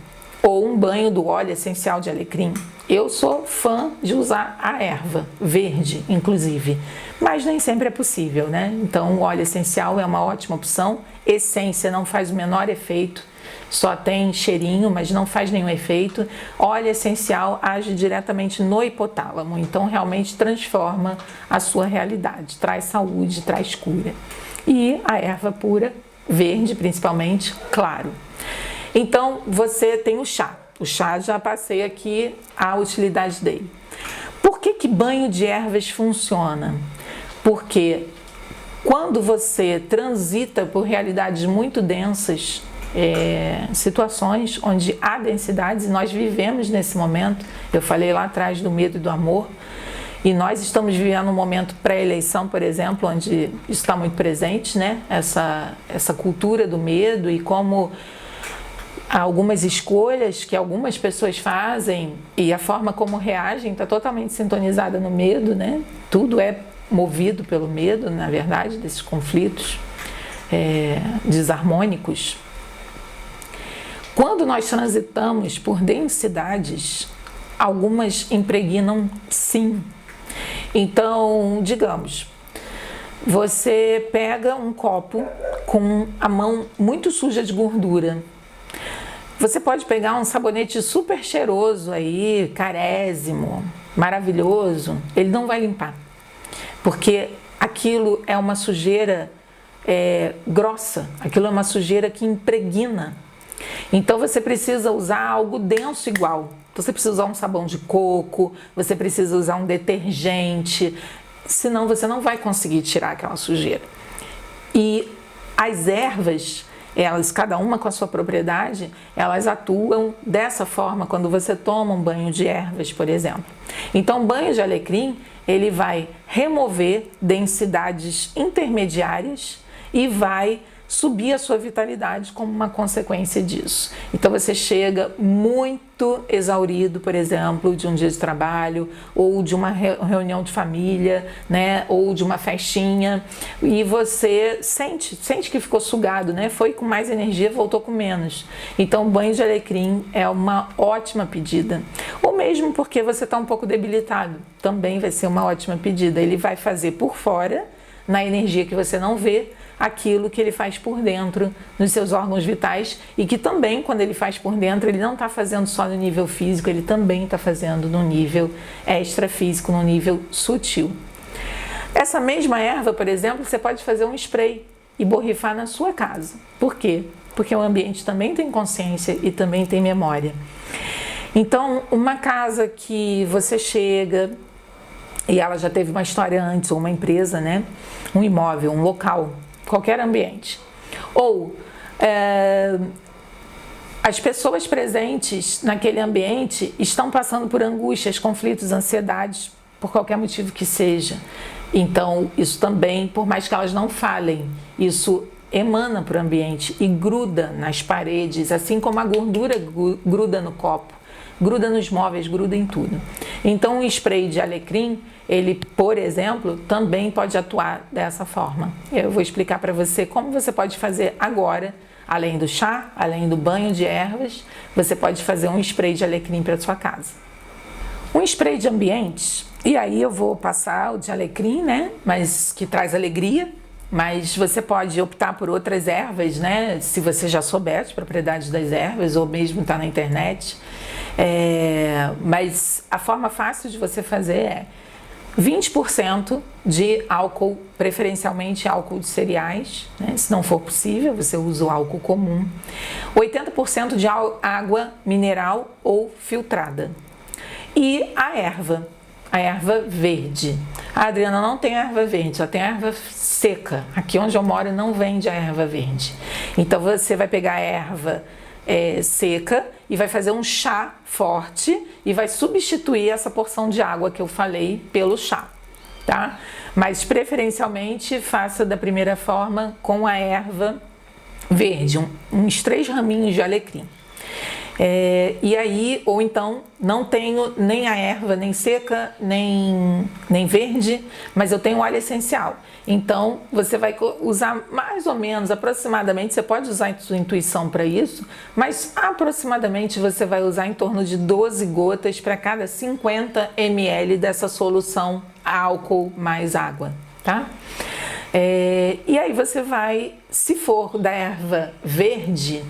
ou um banho do óleo essencial de alecrim. Eu sou fã de usar a erva verde, inclusive, mas nem sempre é possível, né? Então, o óleo essencial é uma ótima opção. Essência não faz o menor efeito, só tem cheirinho, mas não faz nenhum efeito. Óleo essencial age diretamente no hipotálamo, então realmente transforma a sua realidade, traz saúde, traz cura. E a erva pura, verde principalmente, claro. Então, você tem o chá. O chá, já passei aqui a utilidade dele. Por que banho de ervas funciona? Porque quando você transita por realidades muito densas, situações onde há densidades, e nós vivemos nesse momento, eu falei lá atrás do medo e do amor, e nós estamos vivendo um momento pré-eleição, por exemplo, onde isso está muito presente, né? Essa cultura do medo e como algumas escolhas que algumas pessoas fazem e a forma como reagem está totalmente sintonizada no medo, né? Tudo é movido pelo medo, na verdade, desses conflitos desarmônicos. Quando nós transitamos por densidades, algumas impregnam sim. Então, digamos, você pega um copo com a mão muito suja de gordura. Você pode pegar um sabonete super cheiroso aí, carésimo, maravilhoso, ele não vai limpar. Porque aquilo é uma sujeira grossa, aquilo é uma sujeira que impregna. Então você precisa usar algo denso igual. Você precisa usar um sabão de coco, você precisa usar um detergente, senão você não vai conseguir tirar aquela sujeira. E as ervas, elas, cada uma com a sua propriedade, elas atuam dessa forma quando você toma um banho de ervas, por exemplo. Então, o banho de alecrim, ele vai remover densidades intermediárias e vai subir a sua vitalidade como uma consequência disso. Então você chega muito exaurido, por exemplo, de um dia de trabalho ou de uma reunião de família, né, ou de uma festinha, e você sente que ficou sugado, né? Foi com mais energia, voltou com menos. Então o banho de alecrim é uma ótima pedida. Ou mesmo porque você está um pouco debilitado, também vai ser uma ótima pedida. Ele vai fazer por fora, na energia que você não vê, aquilo que ele faz por dentro nos seus órgãos vitais e que também, quando ele faz por dentro, ele não está fazendo só no nível físico, ele também está fazendo no nível extrafísico, no nível sutil. Essa mesma erva, por exemplo, você pode fazer um spray e borrifar na sua casa. Por quê? Porque o ambiente também tem consciência e também tem memória. Então, uma casa que você chega e ela já teve uma história antes, ou uma empresa, né? Um imóvel, um local, qualquer ambiente. Ou as pessoas presentes naquele ambiente estão passando por angústias, conflitos, ansiedades, por qualquer motivo que seja. Então, isso também, por mais que elas não falem, isso emana para o ambiente e gruda nas paredes, assim como a gordura gruda no copo, gruda nos móveis, gruda em tudo. Então, um spray de alecrim, ele, por exemplo, também pode atuar dessa forma. Eu vou explicar para você como você pode fazer agora, além do chá, além do banho de ervas, você pode fazer um spray de alecrim para sua casa. Um spray de ambientes, e aí eu vou passar o de alecrim, né, mas que traz alegria, mas você pode optar por outras ervas, né, se você já souber as propriedades das ervas, ou mesmo está na internet. Mas a forma fácil de você fazer é 20% de álcool, preferencialmente álcool de cereais, né? Se não for possível, você usa o álcool comum. 80% de água mineral ou filtrada. E a erva verde. A Adriana não tem erva verde, só tem erva seca. Aqui onde eu moro não vende a erva verde. Então você vai pegar a erva seca e vai fazer um chá forte e vai substituir essa porção de água que eu falei pelo chá, tá? Mas preferencialmente faça da primeira forma com a erva verde, uns 3 raminhos de alecrim. E aí, ou então, não tenho nem a erva nem seca, nem verde, mas eu tenho óleo essencial. Então, você vai usar mais ou menos, aproximadamente, você pode usar a sua intuição para isso, mas aproximadamente você vai usar em torno de 12 gotas para cada 50 ml dessa solução álcool mais água, tá? E aí você vai, se for da erva verde,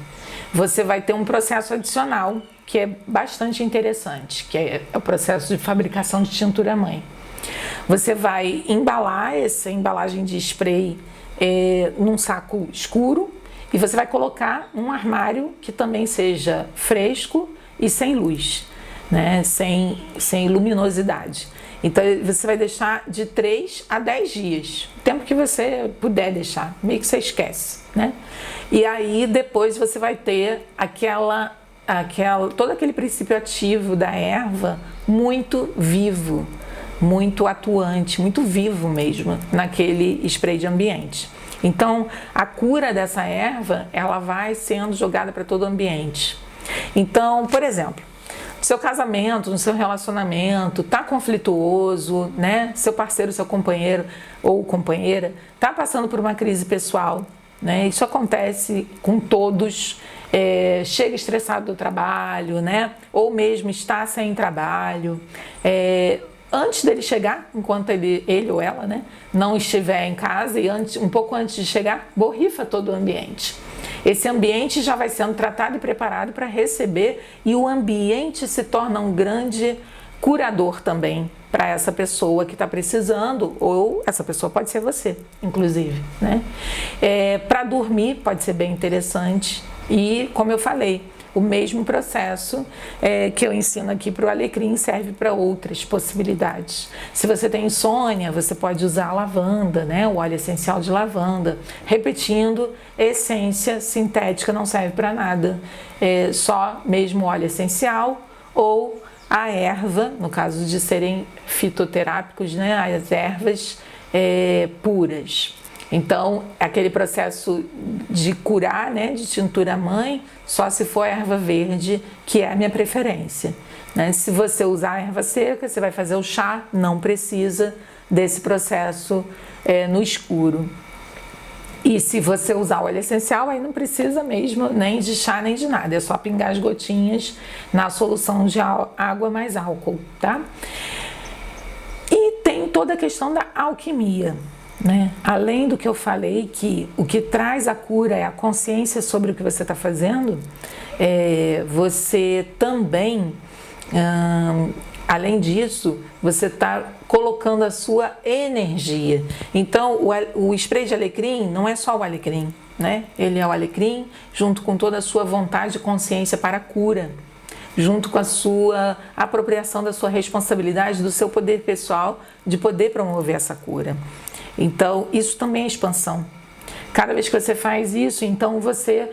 você vai ter um processo adicional que é bastante interessante, que é o processo de fabricação de tintura mãe. Você vai embalar essa embalagem de spray num saco escuro e você vai colocar num armário que também seja fresco e sem luz, né? Sem luminosidade. Então você vai deixar de 3 a 10 dias, o tempo que você puder deixar, meio que você esquece, né? E aí depois você vai ter todo aquele princípio ativo da erva muito vivo, muito atuante, muito vivo mesmo naquele spray de ambiente. Então a cura dessa erva, ela vai sendo jogada para todo o ambiente. Então, por exemplo, no seu casamento, no seu relacionamento, tá conflituoso, né? Seu parceiro, seu companheiro ou companheira tá passando por uma crise pessoal, né? Isso acontece com todos, chega estressado do trabalho, né? Ou mesmo está sem trabalho. Antes dele chegar, enquanto ele ou ela, né, não estiver em casa e um pouco antes de chegar, borrifa todo o ambiente. Esse ambiente já vai sendo tratado e preparado para receber e o ambiente se torna um grande curador também para essa pessoa que está precisando, ou essa pessoa pode ser você, inclusive, né? Para dormir pode ser bem interessante e, como eu falei, o mesmo processo que eu ensino aqui para o alecrim serve para outras possibilidades. Se você tem insônia, você pode usar a lavanda, né? O óleo essencial de lavanda. Repetindo, essência sintética não serve para nada. Só mesmo óleo essencial ou a erva, no caso de serem fitoterápicos, né? As ervas puras. Então, aquele processo de curar, né, de tintura mãe, só se for erva verde, que é a minha preferência, né? Se você usar erva seca, você vai fazer o chá, não precisa desse processo no escuro. E se você usar óleo essencial, aí não precisa mesmo nem de chá nem de nada, é só pingar as gotinhas na solução de água mais álcool, tá? E tem toda a questão da alquimia. né? Além do que eu falei, que o que traz a cura é a consciência sobre o que você está fazendo, você também, além disso, você está colocando a sua energia. Então, o spray de alecrim não é só o alecrim, né? Ele é o alecrim junto com toda a sua vontade e consciência para a cura, junto com a sua apropriação da sua responsabilidade, do seu poder pessoal de poder promover essa cura. Então, isso também é expansão. Cada vez que você faz isso, então você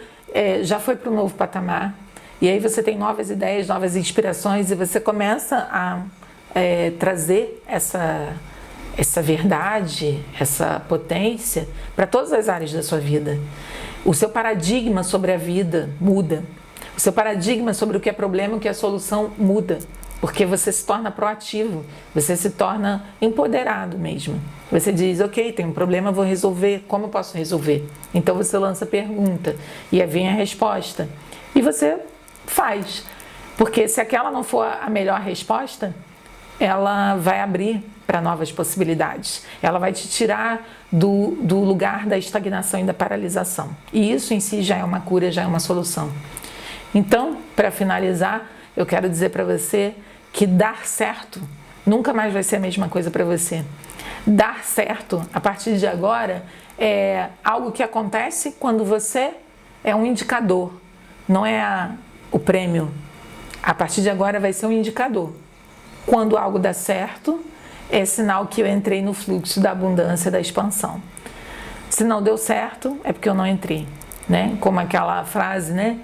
já foi para um novo patamar, e aí você tem novas ideias, novas inspirações, e você começa a trazer essa verdade, essa potência para todas as áreas da sua vida. O seu paradigma sobre a vida muda. O seu paradigma sobre o que é problema e o que é solução muda. Porque você se torna proativo, você se torna empoderado mesmo. Você diz, ok, tem um problema, vou resolver, como eu posso resolver? Então você lança a pergunta e aí vem a resposta. E você faz. Porque se aquela não for a melhor resposta, ela vai abrir para novas possibilidades. Ela vai te tirar do lugar da estagnação e da paralisação. E isso em si já é uma cura, já é uma solução. Então, para finalizar, eu quero dizer para você que dar certo nunca mais vai ser a mesma coisa para você. Dar certo, a partir de agora, é algo que acontece quando você é um indicador, não é o prêmio. A partir de agora vai ser um indicador. Quando algo dá certo, é sinal que eu entrei no fluxo da abundância, da expansão. Se não deu certo, é porque eu não entrei, né? Como aquela frase, né?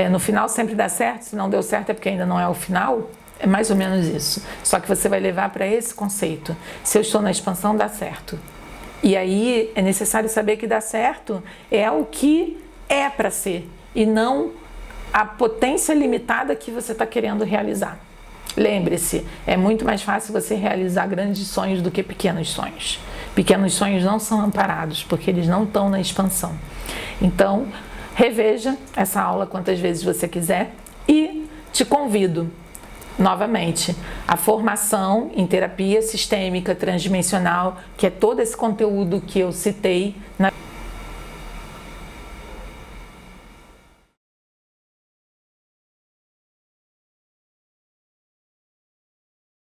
No final sempre dá certo, se não deu certo é porque ainda não é o final. É mais ou menos isso. Só que você vai levar para esse conceito. Se eu estou na expansão, dá certo. E aí é necessário saber que dá certo é o que é para ser e não a potência limitada que você está querendo realizar. Lembre-se, é muito mais fácil você realizar grandes sonhos do que pequenos sonhos. Pequenos sonhos não são amparados porque eles não estão na expansão. Então, reveja essa aula quantas vezes você quiser e te convido novamente a formação em terapia sistêmica transdimensional, que é todo esse conteúdo que eu citei na